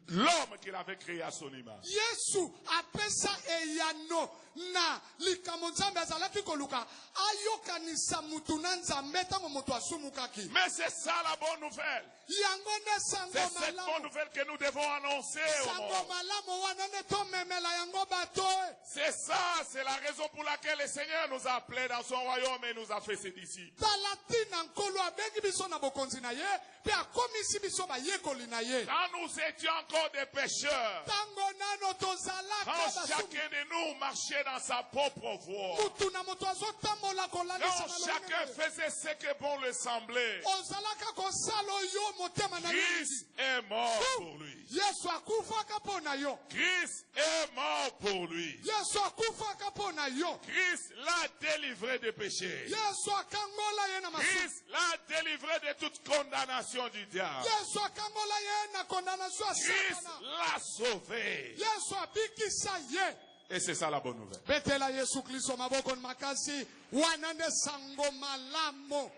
l'homme qu'il avait créé à son image. Yesu apesa eyano na likambo nzambe azalaki koluka ayokanisa mutu na nzambe tango mutu asumukaki. Mais c'est ça la bonne nouvelle. Yango ne sango C'est cette bonne malamu. nouvelle que nous devons annoncer au Sango monde. malamu wana ne tomemela yango bato. C'est ça, c'est la raison pour laquelle le Seigneur nous a appelés dans son royaume et nous a fait ses disciples. Talatina nkolo abengi biso na bokonzi na ye pe akomisi biso bayekoli na ye. Quand nous étions encore des pécheurs, Tango nano tozalaka quand basumu. chacun de nous marchait dans sa propre voie, Mutu na moto azotambola kolandisa quand na chacun lolenge. faisait ce que bon lui semblait, Ozalaka kosala yo motema na Christ est mort pour lui. Yesu akufaka po na yo. Christ est mort pour lui. Yesu akufaka po na yo. Christ l'a délivré des péchés. Yesu akangola ye na masumu. Christ l'a délivré de toute condamnation du diable. Yesu akangola ye na condamnation ya Christ Satana. l'a sauvé. Yesu abikisa ye. Et c'est ça la bonne nouvelle. Betela Yesu Kristo maboko makasi wanande sango malamo.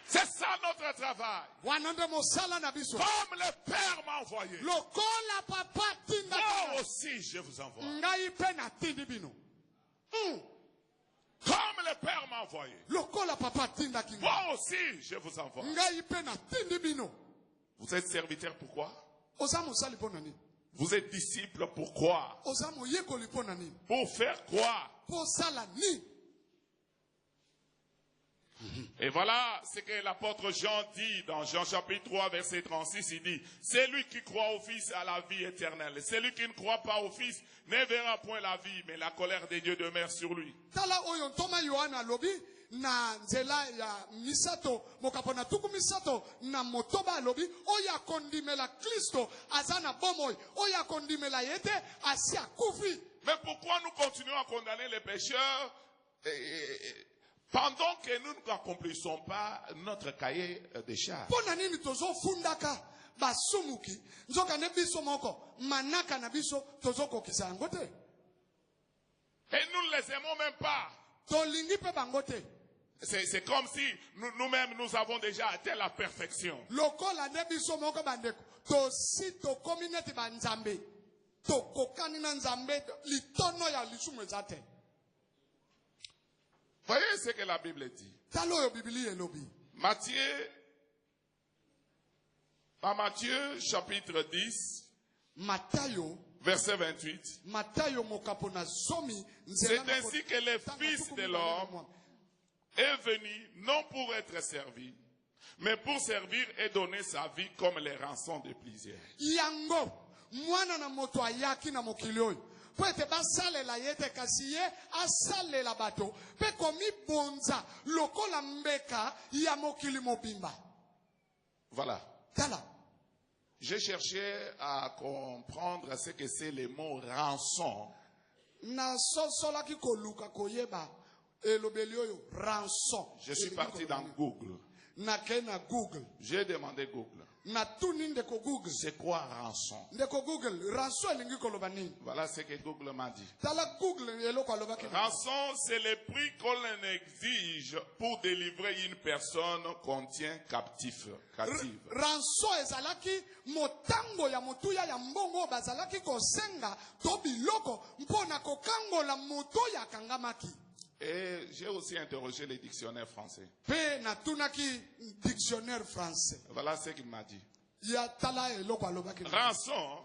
C'est ça notre travail. Wanande mosala na biso. Comme le Père m'a envoyé, Lokola papa tinda moi kana. aussi je vous envoie. Ngai pe na tindi bino. Comme le Père m'a envoyé, Lokola papa tinda kinga. moi aussi je vous envoie. Ngai pe na tindi bino. Vous êtes serviteurs pourquoi? Oza mosali po nani? Vous êtes disciples pourquoi? Oza moyekoli po nani? Pour faire quoi? Po sala ni. Et voilà ce que l'apôtre Jean dit dans Jean chapitre 3 verset 36. Il dit: c'est lui qui croit au Fils a la vie éternelle. Celui qui ne croit pas au Fils ne verra point la vie, mais la colère de Dieu demeure sur lui. Tala oyo ntoma Yohana lobi na nzela ya misato mokapona tuku misato na motoba lobi oyo akondimela Kristo azana bomoi oyo akondimela yete asi akufi. Mais pourquoi nous continuons à condamner les pécheurs pendant que nous n'accomplissons pas notre cahier des charges? Pona nini tozo fundaka basumuki nzoka ne biso moko manaka na biso tozo kokisa yango te. Et nous ne les aimons même pas. Tolingi pe bango te. C'est comme si nous-mêmes nous avons déjà atteint la perfection. Lokola ne biso moko bandeko tosi tokomi neti banzambe tokokani na nzambe litono ya lisumu ezate. Voyez ce que la Bible dit. Talo yo Biblia elobi. Dans Matthieu chapitre 10, Matayo verset 28. Matayo mokapo na zomi. C'est ainsi que le Fils de l'homme est venu non pour être servi, mais pour servir et donner sa vie comme les rançons de plusieurs. Yango mwana na moto ayaki na mokili oyo po ete basalela ye te kasi ye asalela bato pe komibonza lokola mbeka ya mokili mobimba. Voilà. Tala. J'ai cherché à comprendre ce que c'est le mot rançon. Na sosolaki koluka koyeba elobeli oyo rançon. Je suis parti dans Google. Na kena Google. J'ai demandé Google. Na tuni ndeko Google. C'est quoi rançon? Ndeko Google, rançon elingi koloba nini? Voilà ce que Google m'a dit. Tala Google eloko alobaki. Rançon, c'est le prix qu'on exige pour délivrer une personne qu'on tient captive. Rançon ezalaki motango ya motuya ya mbongo bazalaki kosenga to biloko mpona kokangola moto ya kangamaki. Et j'ai aussi interrogé les dictionnaires français. Pe na tunaki dictionnaire français. Voilà ce qu'il m'a dit. Ya tala eloko alobaki. Rançon,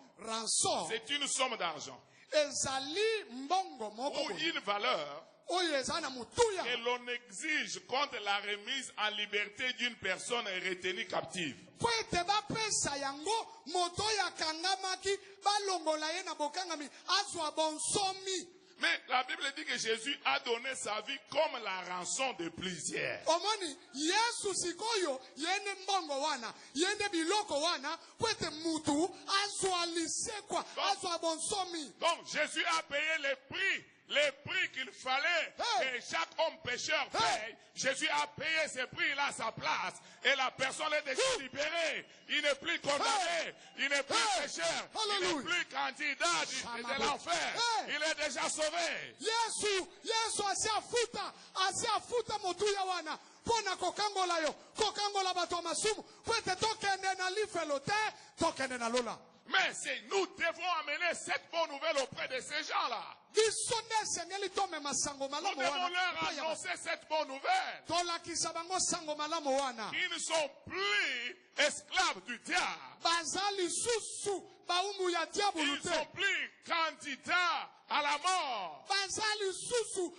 c'est une somme d'argent ezali mbongo moko ou une valeur que l'on exige contre la remise en liberté d'une personne retenue captive. Mais la Bible dit que Jésus a donné sa vie comme la rançon de plusieurs. Donc Jésus a payé les prix qu'il fallait que chaque homme pécheur paye. Jésus a payé ce prix-là à sa place. Et la personne est déjà libérée. Il n'est plus condamné. Il n'est plus pécheur. Il n'est plus candidat de l'enfer. Il est déjà sauvé. Yesu asiafuta motuya wana. Pona kokangola yo. Kokangola bato masumu. Pwete tokende na lifelo te. Tokende na lola. Mais nous devons amener cette bonne nouvelle auprès de ces gens-là. Nous devons leur annoncer cette bonne nouvelle. Ils ne sont plus esclaves du diable. Ils ne sont plus candidats à la mort. Ils ne sont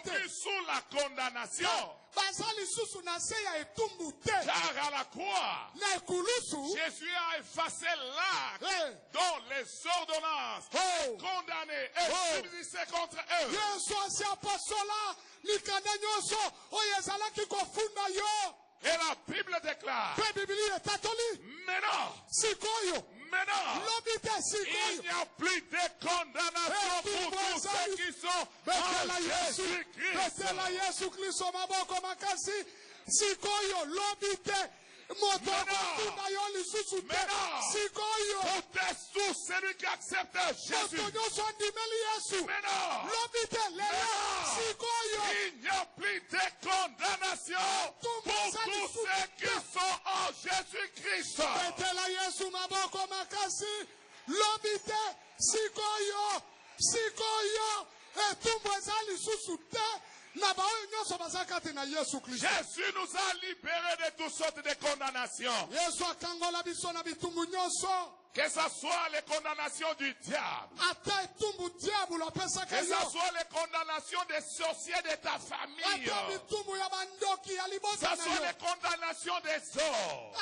plus sous la condamnation. Car à la croix, Jésus a effacé l'acte dont les ordonnances condamnées et subsissaient contre eux. Et la Bible déclare, maintenant, il n'y a plus de condamnation pour tous ceux qui sont en Jésus-Christ. Tout celui qui accepte Jésus. Il n'y a plus de condamnation pour tous ceux qui sont en Jésus-Christ. Jésus nous a libérés de toutes sortes de condamnations. Que ce soit les condamnations du diable. Que ce soit les condamnations des sorciers de ta famille. Que ce soit les condamnations des hommes.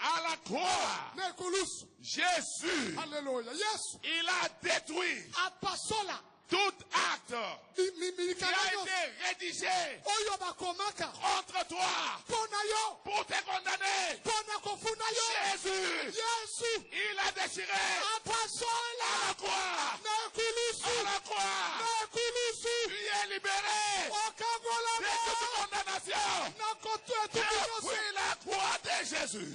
À la croix, Jésus, il a détruit tout acte qui a été rédigé contre toi pour te condamner. Jésus, il a déchiré à la croix. À la croix, tu es libéré de toute condamnation depuis la croix de Jésus.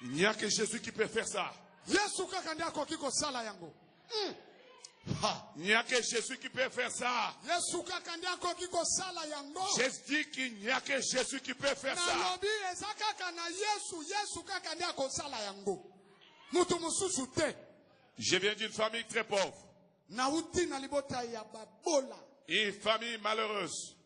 Il n'y a que Jésus qui peut faire ça. Il n'y a que Jésus qui peut faire ça. Je dis qu'il n'y a que Jésus qui peut faire ça. Je viens d'une famille très pauvre. Une famille malheureuse.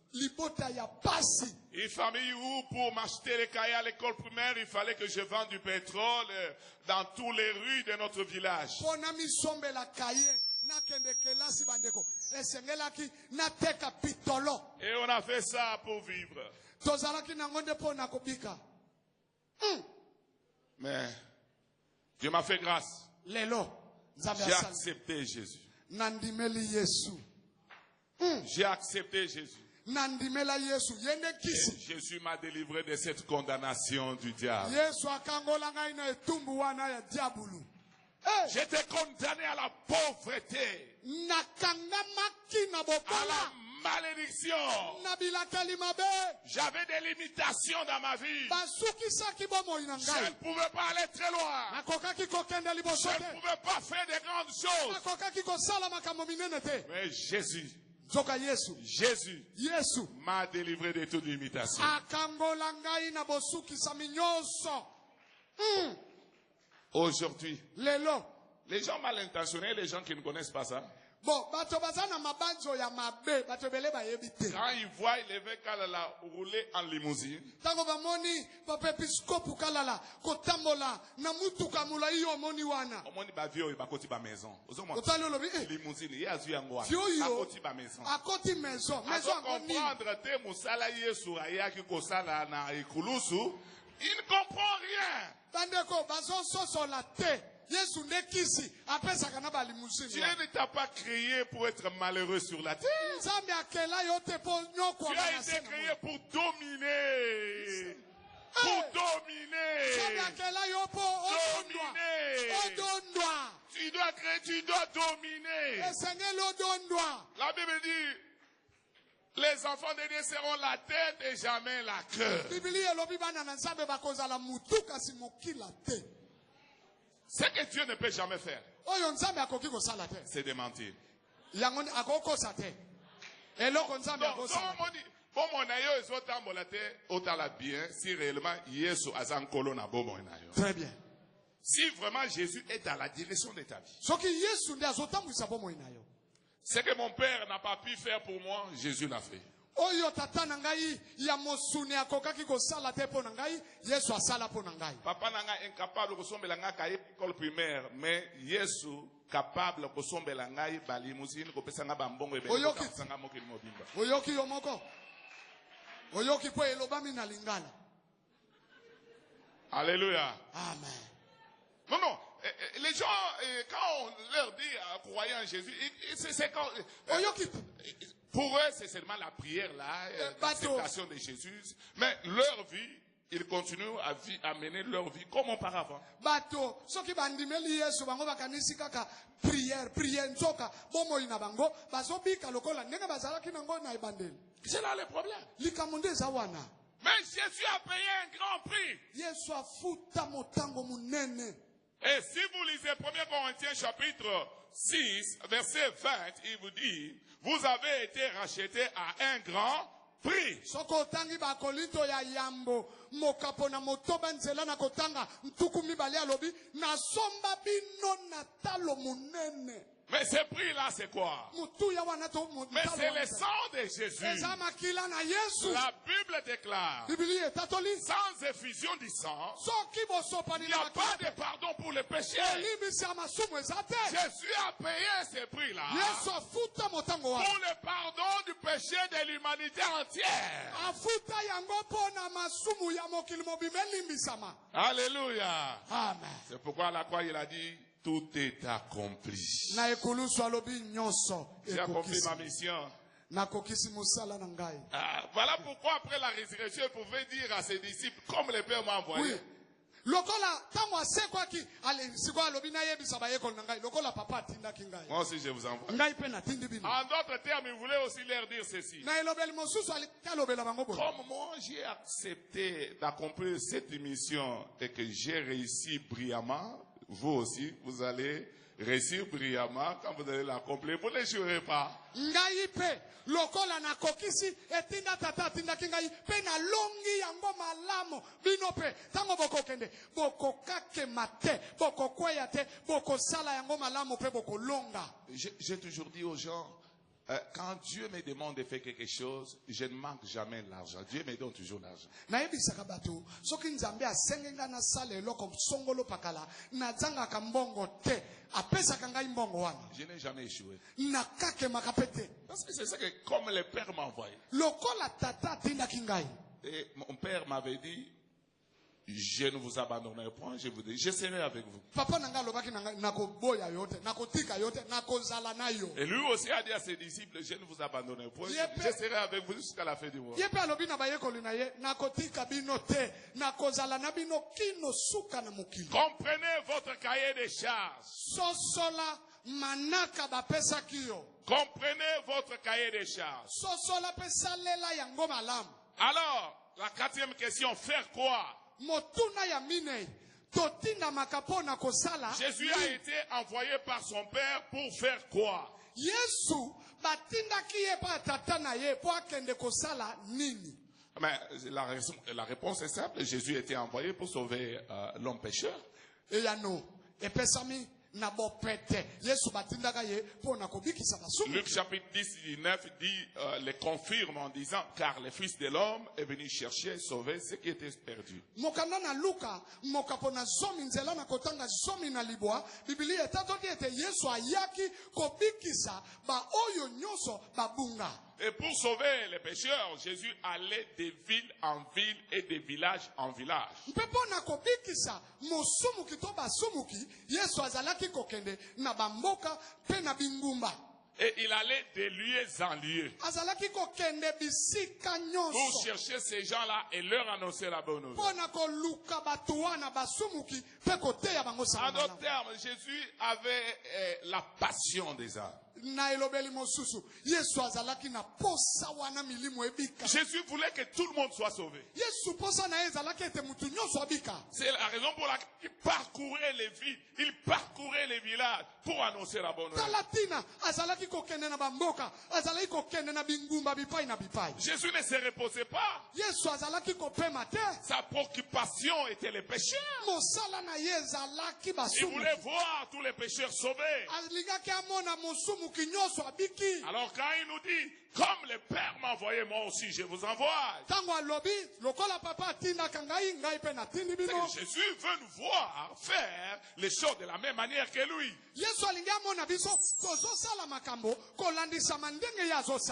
Une famille où pour m'acheter les cahiers à l'école primaire, il fallait que je vende du pétrole dans toutes les rues de notre village. Et on a fait ça pour vivre. Mais Dieu m'a fait grâce. J'ai accepté Jésus. J'ai accepté Jésus. Et Jésus m'a délivré de cette condamnation du diable. J'étais condamné à la pauvreté, à la malédiction. J'avais des limitations dans ma vie. Je ne pouvais pas aller très loin. Je ne pouvais pas faire de grandes choses. Mais Jésus m'a délivré de toute limitation. Aujourd'hui, les gens mal intentionnés, les gens qui ne connaissent pas ça, quand ils voient l'évêque Kalala rouler en limousine, il ne comprend rien. Dieu ne t'a pas créé pour être malheureux sur la terre. Tu as été créé pour dominer. Pour dominer. Tu dois dominer. La Bible dit, les enfants de Dieu seront la tête et jamais la queue. Ce que Dieu ne peut jamais faire, c'est de mentir. Très bien. Si vraiment Jésus est dans la direction de ta vie, ce que mon père n'a pas pu faire pour moi, Jésus l'a fait. Papa nanga incapable kosombela nga kaye école primaire, mais Yesu capable kosombela ngai balimousin kopesa nga bambongo ebele kopesa mokili mobimba. Oyoki yomoko. Oyoki po elobami na lingala. Alléluia. Amen. Non. Les gens, quand on leur dit croyez en Jésus, c'est quand pour eux, c'est seulement la prière là, l'acceptation de Jésus. Mais leur vie, ils continuent à mener leur vie comme auparavant. C'est là le problème. Mais Jésus a payé un grand prix. Et si vous lisez 1 Corinthiens chapitre 6, verset 20, il vous dit, vous avez été rachetés à un grand prix. Mais ce prix-là, c'est quoi? Mais c'est le sang de Jésus. La Bible déclare, sans effusion du sang, il n'y a pas de pardon pour le péché. Jésus a payé ce prix-là pour le pardon du péché de l'humanité entière. Alléluia. Amen. C'est pourquoi à la croix, il a dit, tout est accompli. J'ai accompli ma mission. Voilà pourquoi après la résurrection, il pouvait dire à ses disciples, comme le Père m'a envoyé. Oui. Moi aussi je vous envoie. En d'autres termes, il voulait aussi leur dire ceci. Comme moi j'ai accepté d'accomplir cette mission et que j'ai réussi brillamment, vous aussi, vous allez réussir brillamment quand vous allez l'accomplir. Vous ne jouerez pas. J'ai toujours dit aux gens, quand Dieu me demande de faire quelque chose, je ne manque jamais l'argent. Dieu me donne toujours l'argent. Je n'ai jamais échoué. Parce que c'est ça que comme le Père m'a envoyé. Et mon père m'avait dit, je ne vous abandonnerai point, je vous dis, je serai avec vous. Et lui aussi a dit à ses disciples, je ne vous abandonnerai point, je serai avec vous jusqu'à la fin du monde. Comprenez votre cahier des charges. Comprenez votre cahier des charges. Alors, la quatrième question, faire quoi? Jésus a été envoyé par son Père pour faire quoi? Mais la réponse est simple. Jésus a été envoyé pour sauver l'homme pécheur. Luc chapitre 10, 19 dit, les confirme en disant, car le Fils de l'homme est venu chercher et sauver ce qui était perdu. Et pour sauver les pécheurs, Jésus allait de ville en ville et de village en village. Et il allait de lieu en lieu pour chercher ces gens-là et leur annoncer la bonne nouvelle. En d'autres termes, Jésus avait la passion des âmes. Jésus voulait que tout le monde soit sauvé. C'est la raison pour laquelle il parcourait les villes, il parcourait les villages pour annoncer la bonne nouvelle. Jésus ne se reposait pas. Sa préoccupation était les pécheurs. Il voulait voir tous les pécheurs sauvés. Alors quand il nous dit, comme le Père m'a envoyé, moi aussi je vous envoie. Jésus veut nous voir faire les choses de la même manière que lui.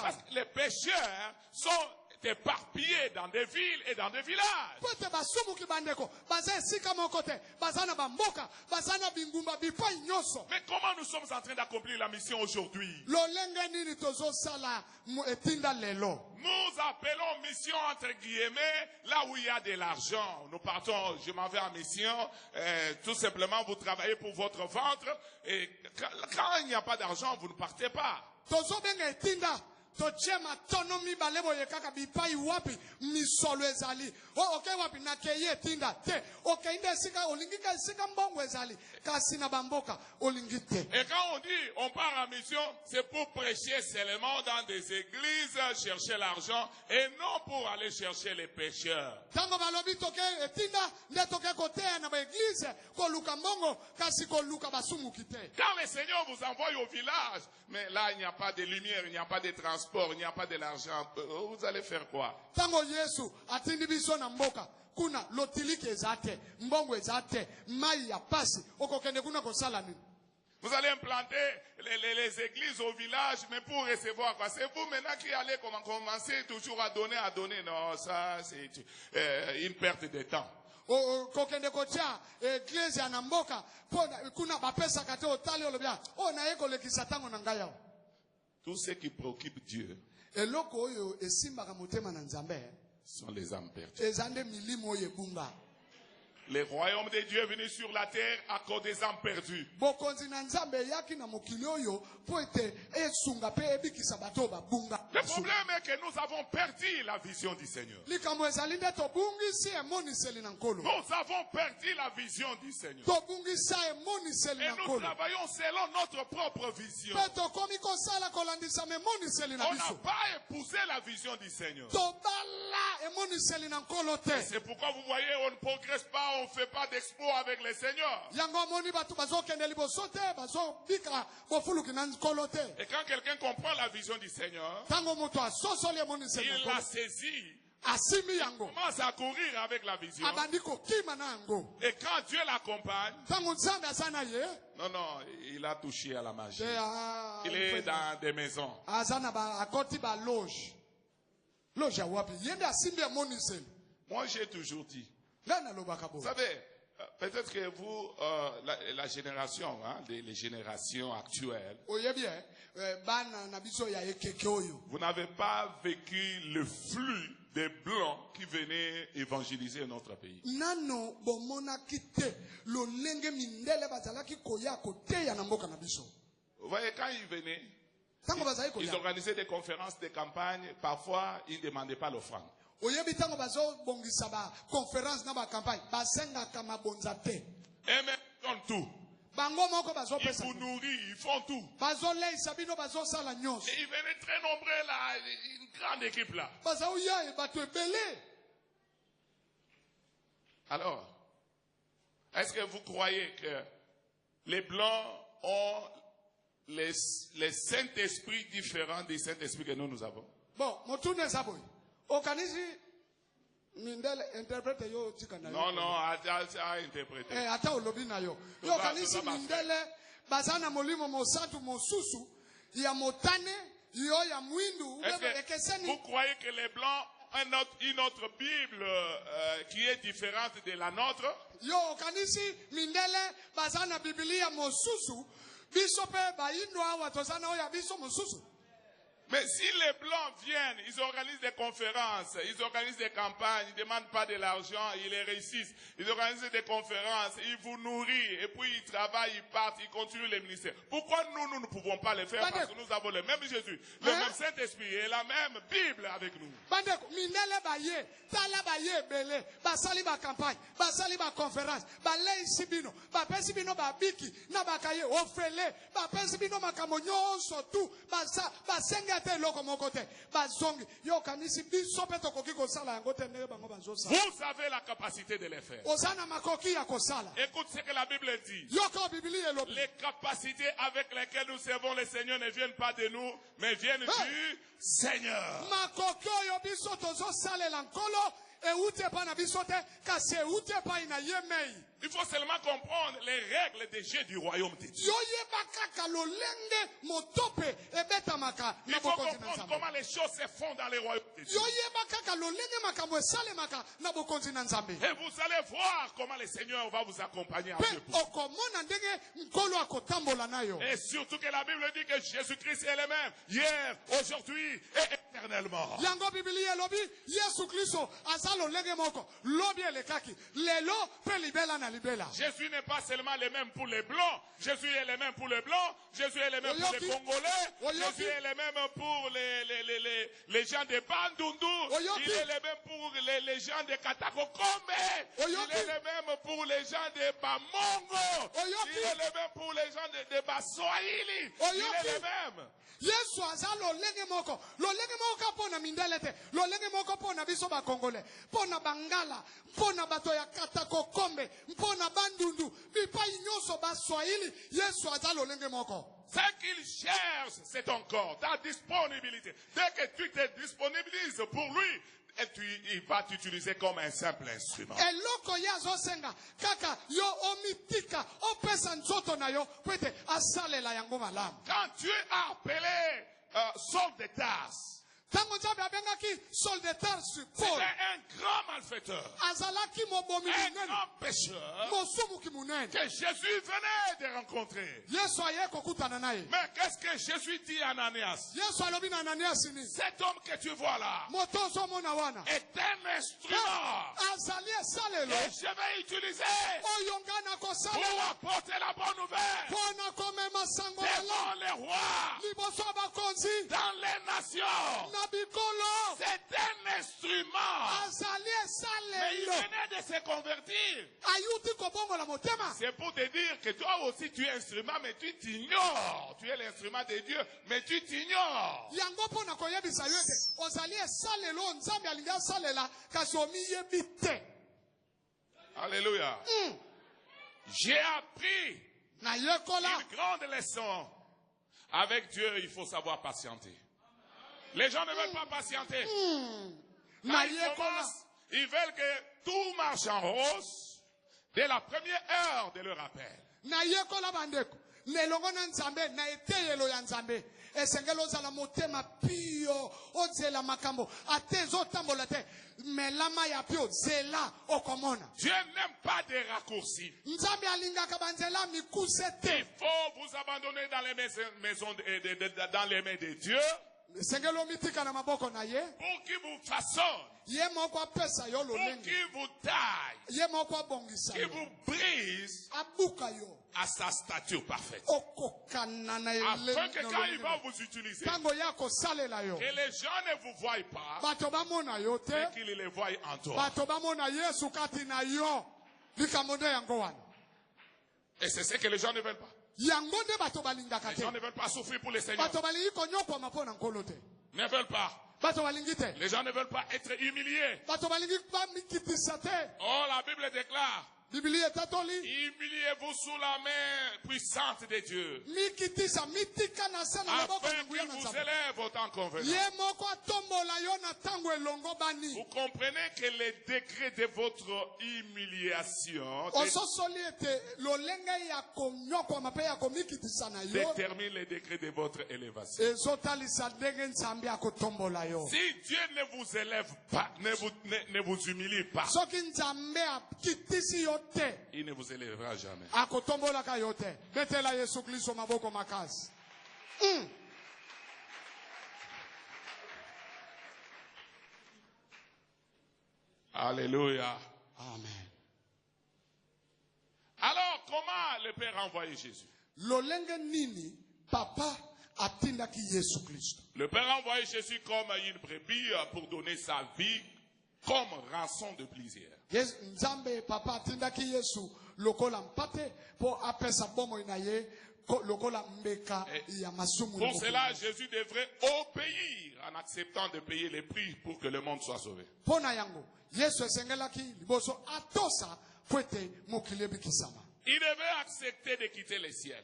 Parce que les pécheurs sont éparpillés dans des villes et dans des villages. Mais comment nous sommes en train d'accomplir la mission aujourd'hui? Nous appelons mission entre guillemets là où il y a de l'argent. Nous partons, je m'en vais en mission, tout simplement vous travaillez pour votre ventre et quand il n'y a pas d'argent, vous ne partez pas. Tochema tonomi balebo yekaka bipai wapi misolo ezali wapi na keye tinda te inde sika olingika sika mbongo ezali kasi na bamboka olingite. Et quand on dit on part en mission, c'est pour prêcher seulement dans des églises, chercher l'argent et non pour aller chercher les pécheurs. Tango balobi toke tinda nde toke kote na ba église ko luka mbongo kasi ko luka basumu kite. Quand le Seigneur vous envoie au village, mais là il n'y a pas de lumière, il n'y a pas de transport, il n'y a pas de l'argent, vous allez faire quoi? Tango Yesu atindi biso na mboka kuna lotilike ezate mbongo ezate mai ya pasi okokende kuna kosala nini? Vous allez implanter les églises au village, mais pour recevoir quoi? C'est vous maintenant qui allez commencer toujours à donner. Non, ça c'est une perte de temps. Kokende kocha église ya namboka kuna bapesa kate otali olobia na yeko lekisa tango na ngaya. Tout ce qui préoccupe Dieu sont les âmes perdues. Le royaume de Dieu est venu sur la terre à cause des âmes perdues. Le problème est que nous avons perdu la vision du Seigneur. Nous avons perdu la vision du Seigneur. Et nous travaillons selon notre propre vision. On n'a pas épousé la vision du Seigneur. C'est pourquoi vous voyez, on ne progresse pas. On ne fait pas d'exploit avec le Seigneur. Et quand quelqu'un comprend la vision du Seigneur, il la saisit. Il commence à courir avec la vision. Et quand Dieu l'accompagne, non, il a touché à la magie. Il est dans des maisons. Moi, j'ai toujours dit, Vous savez, peut-être que vous, la génération, les générations actuelles, vous n'avez pas vécu le flux des blancs qui venaient évangéliser notre pays. Vous voyez, quand ils venaient, ils organisaient des conférences, des campagnes, parfois ils ne demandaient pas l'offrande. Et même ils font tout. Ils vous nourrissent, ils font tout. Et ils venaient très nombreux là, une grande équipe là. Alors, est-ce que vous croyez que les Blancs ont les Saint-Esprits différents des Saint-Esprits que nous avons? Bon, non, à interpréter. Vous croyez que les Blancs ont une autre Bible qui est différente de la nôtre? Mais si les Blancs viennent, ils organisent des conférences, ils organisent des campagnes, ils ne demandent pas de l'argent, ils les réussissent. Ils organisent des conférences, ils vous nourrissent, et puis ils travaillent, ils partent, ils continuent les ministères. Pourquoi nous ne pouvons pas le faire? Parce que nous avons le même Jésus, le même Saint-Esprit et la même Bible avec nous. Vous avez la capacité de les faire. Écoute ce que la Bible dit. Les capacités avec lesquelles nous servons le Seigneur ne viennent pas de nous, mais viennent du Seigneur. Il faut seulement comprendre les règles des jeux du royaume de Dieu. Il faut comprendre comment les choses se font dans les royaumes de Dieu. Et vous allez voir comment le Seigneur va vous accompagner à ce point. Et surtout que la Bible dit que Jésus-Christ est le même hier, aujourd'hui et éternellement. Jésus n'est pas seulement le même pour les Blancs. Jésus est le même pour les Blancs. Jésus est le même pour les Congolais. Jésus est le même pour les gens de Bandundu. Il est le même pour les gens de Katakokombe. Il est le même pour les gens de Bamongo. Il est le même pour les gens de Baswahili. Il est le même. Yesu azalo lenge moko pona mindelete lo lenge moko pona biso ba Congolais pona Bangala pona bato ya Katakokombe pona Bandundu bipa inyoso ba Swahili Yesu azalo lenge moko. Ce qu'il cherche, c'est ton corps, ta disponibilité. Dès que tu te disponibilises pour lui, il va t'utiliser comme un simple instrument. Quand tu es appelé Saul de Tarse, c'était un grand malfaiteur, un grand pécheur que Jésus venait de rencontrer. Mais qu'est-ce que Jésus dit à Ananias? Cet homme que tu vois là est un instrument que je vais utiliser pour apporter la bonne nouvelle devant les rois, dans les nations. C'est un instrument. Mais il venait de se convertir. C'est pour te dire que toi aussi tu es instrument, mais tu t'ignores. Tu es l'instrument de Dieu, mais tu t'ignores. Alléluia. J'ai appris une grande leçon. Avec Dieu, il faut savoir patienter. Les gens ne veulent pas patienter. Ils veulent que tout marche en rose dès la première heure de leur appel. esengeli ozala motema pio ozela makambo atezo tambola te melama ya pio zela okomona. Dieu n'aime pas des raccourcis. Nzambe alingaka banzela mikuse te. Il faut vous abandonner dans les maisons dans les mains de Dieu. Sengelo mitika na maboko na ye. Pour qu'il vous façonne. Ye moko apesa yo lolenge. Pour qu'il vous taille. Ye moko abongisa yo. Qu'il vous brise. Abuka yo. À sa stature parfaite. Afin que quand il va vous utiliser, que les gens ne vous voient pas, mais qu'ils les voient en toi. Et c'est ce que les gens ne veulent pas. Les gens ne veulent pas souffrir pour le Seigneur. Ne veulent pas. Les gens ne veulent pas être humiliés. Oh, la Bible déclare. Humiliez-vous sous la main puissante de Dieu. Afin qu'il vous élève au temps convenant. Vous comprenez que les degrés de votre humiliation déterminent les degrés de votre élévation. Si Dieu ne vous élève pas, ne vous humilie pas, il ne vous élèvera jamais. Alléluia. Amen. Alors, comment le Père a envoyé Jésus? Le Père a envoyé Jésus comme une brebis pour donner sa vie comme rançon de plaisir. Pour cela, Jésus devrait obéir en acceptant de payer les prix pour que le monde soit sauvé. Il devait accepter de quitter les ciels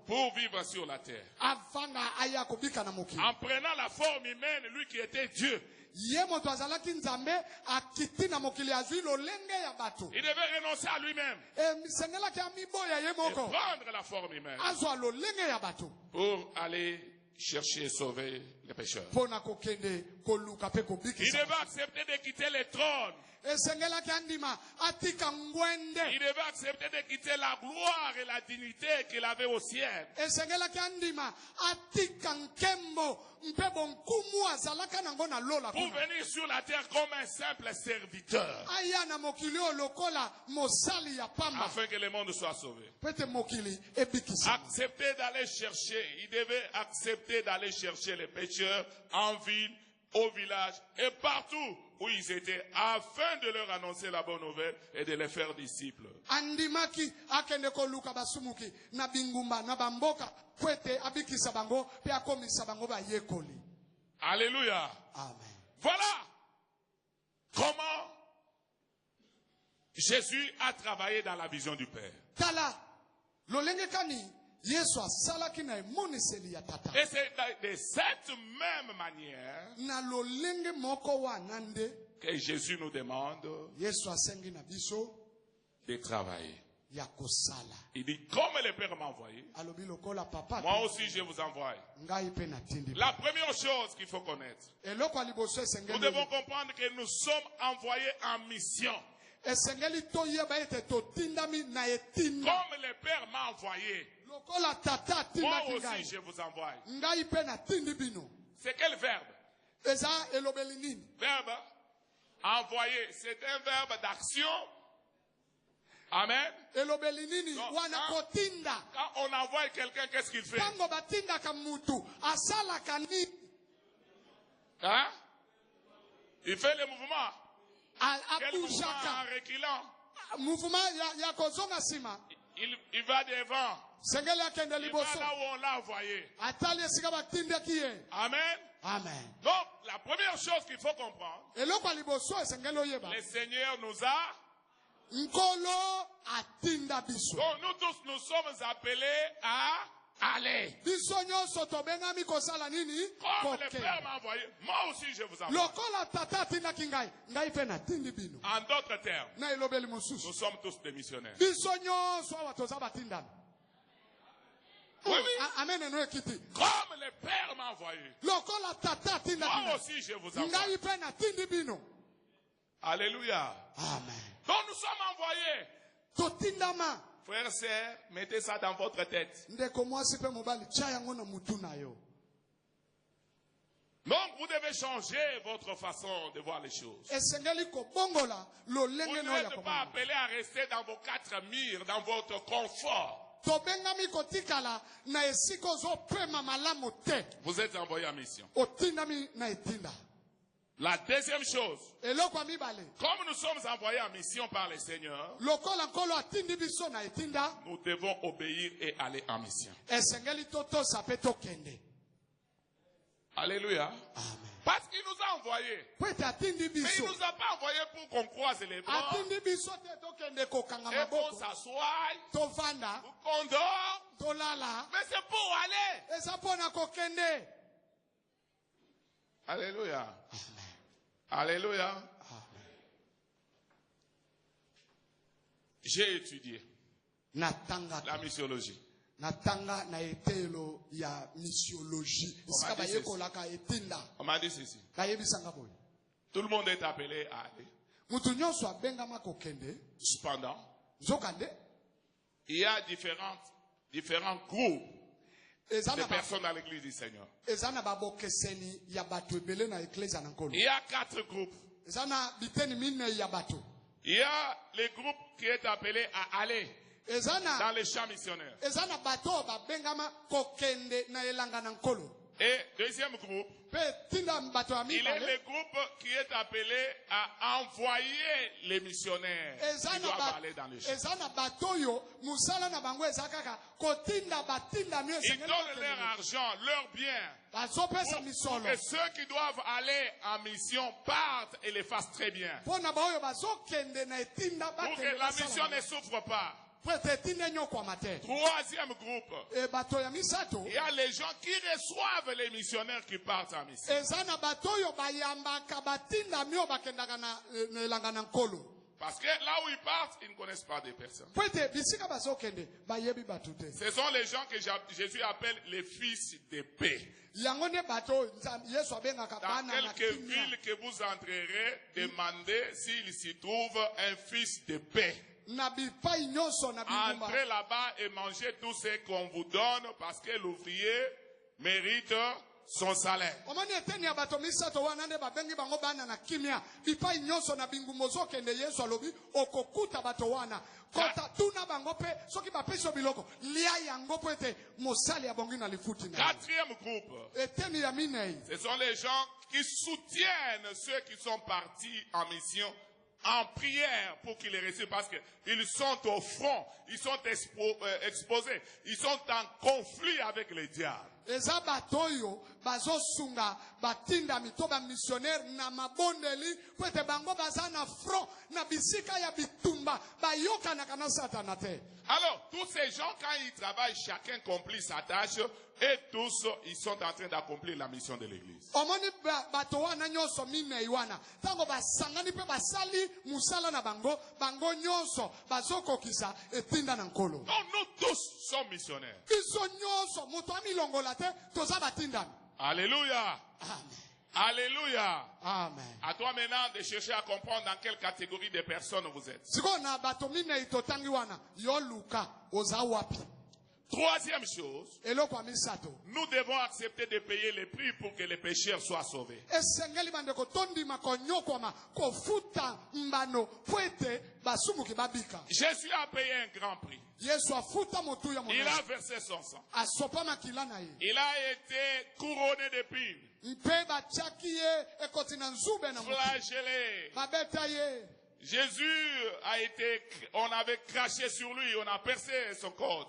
pour vivre sur la terre. En prenant la forme humaine, lui qui était Dieu. Il devait renoncer à lui-même et prendre la forme humaine pour aller chercher et sauver les pécheurs. Il devait accepter de quitter les trônes. Il devait accepter de quitter la gloire et la dignité qu'il avait au ciel. Pour venir sur la terre comme un simple serviteur. Afin que le monde soit sauvé. Accepter d'aller chercher. Il devait accepter d'aller chercher les pécheurs en ville, au village et partout où ils étaient, afin de leur annoncer la bonne nouvelle et de les faire disciples. Alléluia. Amen. Voilà comment Jésus a travaillé dans la vision du Père. Et c'est de cette même manière que Jésus nous demande de travailler. Il dit, comme le Père m'a envoyé, moi aussi je vous envoie. La première chose qu'il faut connaître, nous devons comprendre que nous sommes envoyés en mission. Comme le Père m'a envoyé, moi aussi je vous envoie. C'est quel verbe? Verbe envoyer, c'est un verbe d'action. Amen. Donc, quand on envoie quelqu'un, qu'est-ce qu'il fait? Hein? Il fait le mouvement. Quel mouvement en reculant? Il va devant. Il va là où on l'a envoyé. Amen. Amen. Donc, la première chose qu'il faut comprendre, le Seigneur nous a. Donc, nous tous, nous sommes appelés à aller. Comme le Père m'a envoyé, moi aussi je vous envoie. En d'autres termes, nous sommes tous des missionnaires. Oui, oui. Comme le Père m'a envoyé. Moi aussi je vous envoie. Alléluia. Amen. Donc nous sommes envoyés. Frères et sœurs, mettez ça dans votre tête. Donc vous devez changer votre façon de voir les choses. Vous n'êtes pas appelé à rester dans vos quatre murs, dans votre confort. Vous êtes envoyé en mission. La deuxième chose, comme nous sommes envoyés en mission par le Seigneur, nous devons obéir et aller en mission. Alléluia. Amen. Parce qu'il nous a envoyés. Mais il ne nous a pas envoyés pour qu'on croise les bras. Et qu'on s'assoie. Pour qu'on dort. Mais c'est pour aller. Alléluia. Amen. Alléluia. Amen. J'ai étudié la missiologie. Natanga na etelo ya missiologie. On m'a dit ceci. Tout le monde est appelé à aller. Cependant, il y a différents groupes de personnes dans l'église du Seigneur. Il y a 4 groupes. Il y a les groupes qui est appelé à aller dans les champs missionnaires. Et deuxième groupe, il est le groupe qui est appelé à envoyer les missionnaires qui doivent aller dans les champs. Ils donnent leur argent, leur bien, pour que ceux qui doivent aller en mission partent et les fassent très bien. Pour que la mission ne souffre pas. Troisième groupe, il y a les gens qui reçoivent les missionnaires qui partent en mission. Parce que là où ils partent, ils ne connaissent pas des personnes. Ce sont les gens que Jésus appelle les fils de paix. Dans quelques villes que vous entrerez, demandez s'il s'y trouve un fils de paix. Entrez là-bas et mangez tout ce qu'on vous donne parce que l'ouvrier mérite son salaire. Quatrième groupe, ce sont les gens qui soutiennent ceux qui sont partis en mission en prière pour qu'ils les reçoivent parce qu'ils sont au front, ils sont exposés, ils sont en conflit avec les diables. Alors, tous ces gens, quand ils travaillent, chacun accomplit sa tâche et tous, ils sont en train d'accomplir la mission de l'église. Donc, nous tous sommes missionnaires. Alléluia. Amen. Alléluia. Amen. À toi maintenant de chercher à comprendre dans quelle catégorie de personnes vous êtes. Troisième chose, nous devons accepter de payer les prix pour que les pécheurs soient sauvés. Jésus a payé un grand prix. Il a versé son sang. Il a été couronné d'épines, flagellé. Jésus on avait craché sur lui, on a percé son corps.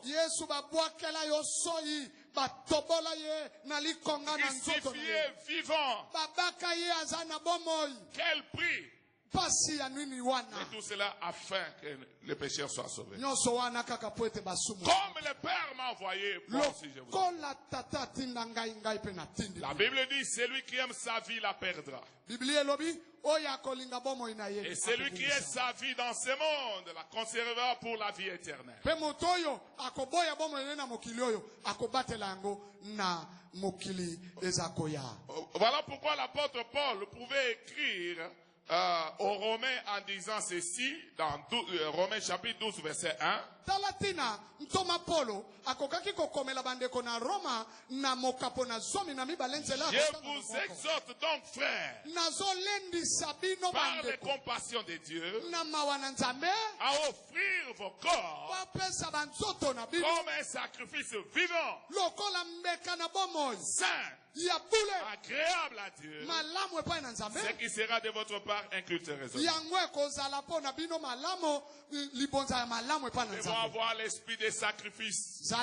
Crucifié vivant. Quel prix! Et tout cela afin que les pécheurs soient sauvés. Comme le Père m'a envoyé, moi aussi je vous envoie. La Bible dit, celui qui aime sa vie la perdra. Et celui qui est sa vie dans ce monde la conservera pour la vie éternelle. Voilà pourquoi l'apôtre Paul pouvait écrire aux Romains en disant ceci dans Romains chapitre 12 verset 1. Talatina ntoma Polo akokaki kokomela bandeko na Roma na mokapo na zomi na mibalenzela. Je vous exhorte donc frères par les compassions de Dieu à offrir vos corps comme un sacrifice vivant, saint, agréable à Dieu, ce qui sera de votre part un culte raisonnable. Nous devons avoir l'esprit des sacrifices. Nous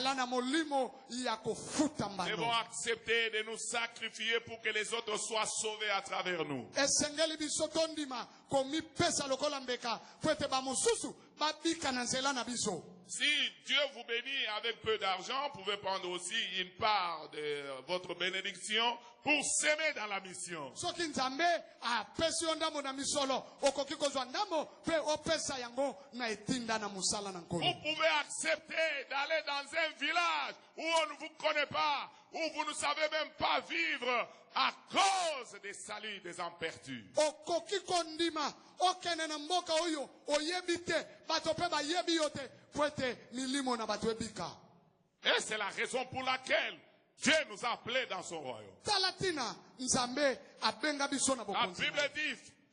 devons accepter de nous sacrifier pour que les autres soient sauvés à travers nous. Si Dieu vous bénit avec peu d'argent, vous pouvez prendre aussi une part de votre bénédiction pour s'aimer dans la mission. Vous pouvez accepter d'aller dans un village où on ne vous connaît pas, où vous ne savez même pas vivre à cause des saluts des impertus. Et c'est la raison pour laquelle Dieu nous a appelés dans son royaume.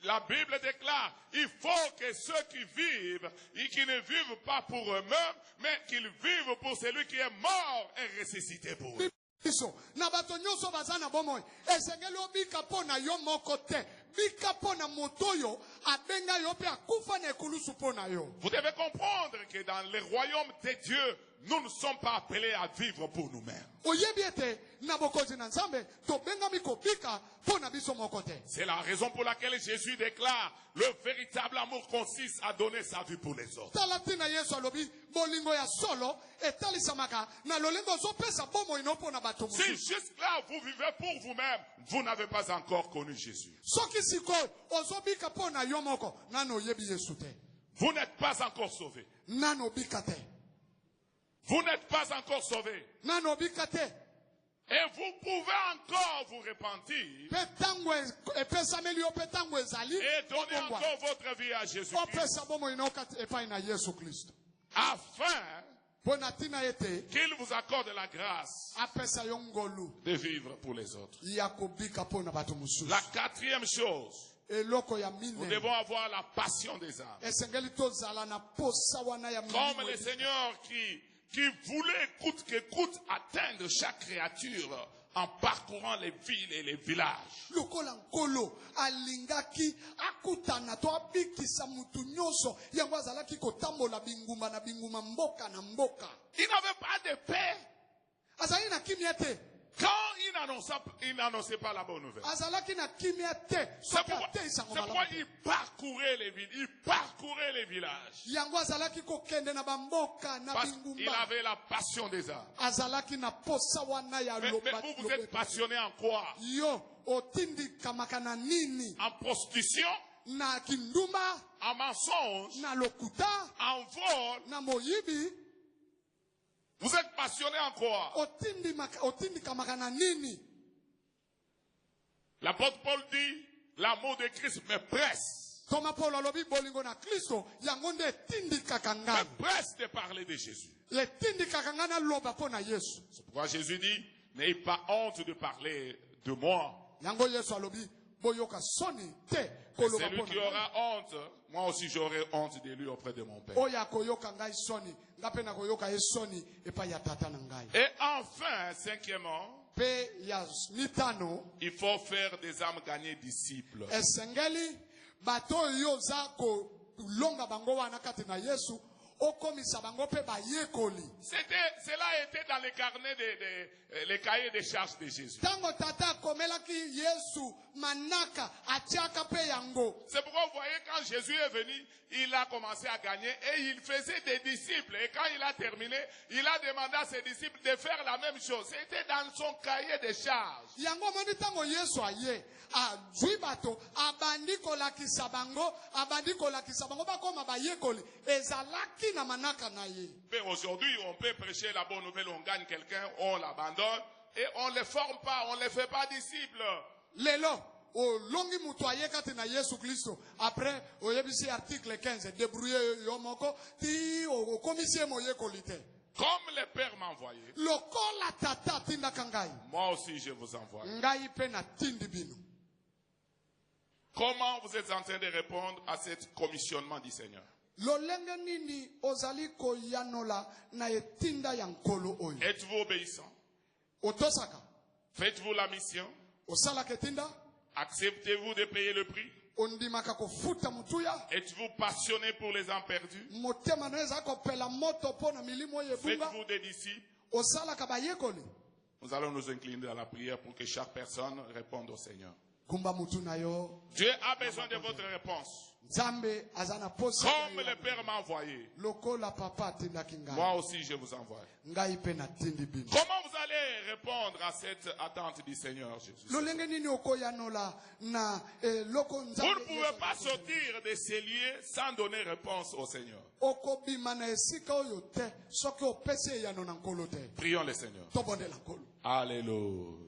La Bible déclare, il faut que ceux qui vivent, et qui ne vivent pas pour eux-mêmes, mais qu'ils vivent pour celui qui est mort et ressuscité pour eux. Vous devez comprendre que dans le royaume de Dieu, nous ne sommes pas appelés à vivre pour nous-mêmes. C'est la raison pour laquelle Jésus déclare, le véritable amour consiste à donner sa vie pour les autres. Si juste là vous vivez pour vous-même, vous n'avez pas encore connu Jésus. Vous n'êtes pas encore sauvé. Vous n'êtes pas encore sauvé. Et vous pouvez encore vous repentir et donner encore votre vie à Jésus-Christ afin qu'il vous accorde la grâce de vivre pour les autres. La quatrième chose, nous devons avoir la passion des âmes. Comme le Seigneur qui voulait coûte que coûte atteindre chaque créature en parcourant les villes et les villages. Il n'avait pas de paix. Quand il n'annonçait pas la bonne nouvelle. C'est pourquoi il parcourait les villes, il parcourait les villages. Parce qu'il avait la passion des âmes. Mais vous êtes passionné en quoi? En prostitution, en mensonge, en vol. Vous êtes passionné en quoi? L'apôtre Paul dit, l'amour de Christ me presse. Me presse de parler de Jésus. C'est pourquoi Jésus dit, n'ayez pas honte de parler de moi. Et celui qui aura honte, moi aussi j'aurai honte de lui auprès de mon Père. Et enfin, cinquièmement, il faut faire des âmes gagnées disciples. Cela était dans les carnets les cahiers des charges de Jésus. C'est pourquoi vous voyez, quand Jésus est venu, il a commencé à gagner et il faisait des disciples. Et quand il a terminé, il a demandé à ses disciples de faire la même chose. C'était dans son cahier des charges. Mais aujourd'hui, on peut prêcher la bonne nouvelle, on gagne quelqu'un, on l'abandonne et on ne le forme pas, on ne le fait pas disciple. Après, au article 15, débrouillez yomoko, ti au commissaire moye kolite. Comme le Père m'a envoyé, moi aussi je vous envoie. Comment vous êtes en train de répondre à ce commissionnement du Seigneur? Êtes-vous obéissant? Faites-vous la mission? Acceptez-vous de payer le prix? Êtes-vous passionné pour les âmes perdues? Faites-vous des disciples? Nous allons nous incliner dans la prière pour que chaque personne réponde au Seigneur. Dieu a besoin de votre réponse. Comme le Père m'a envoyé, moi aussi je vous envoie. Comment vous allez répondre à cette attente du Seigneur Jésus? Vous ne pouvez pas sortir de ces lieux sans donner réponse au Seigneur. Prions le Seigneur. Alléluia.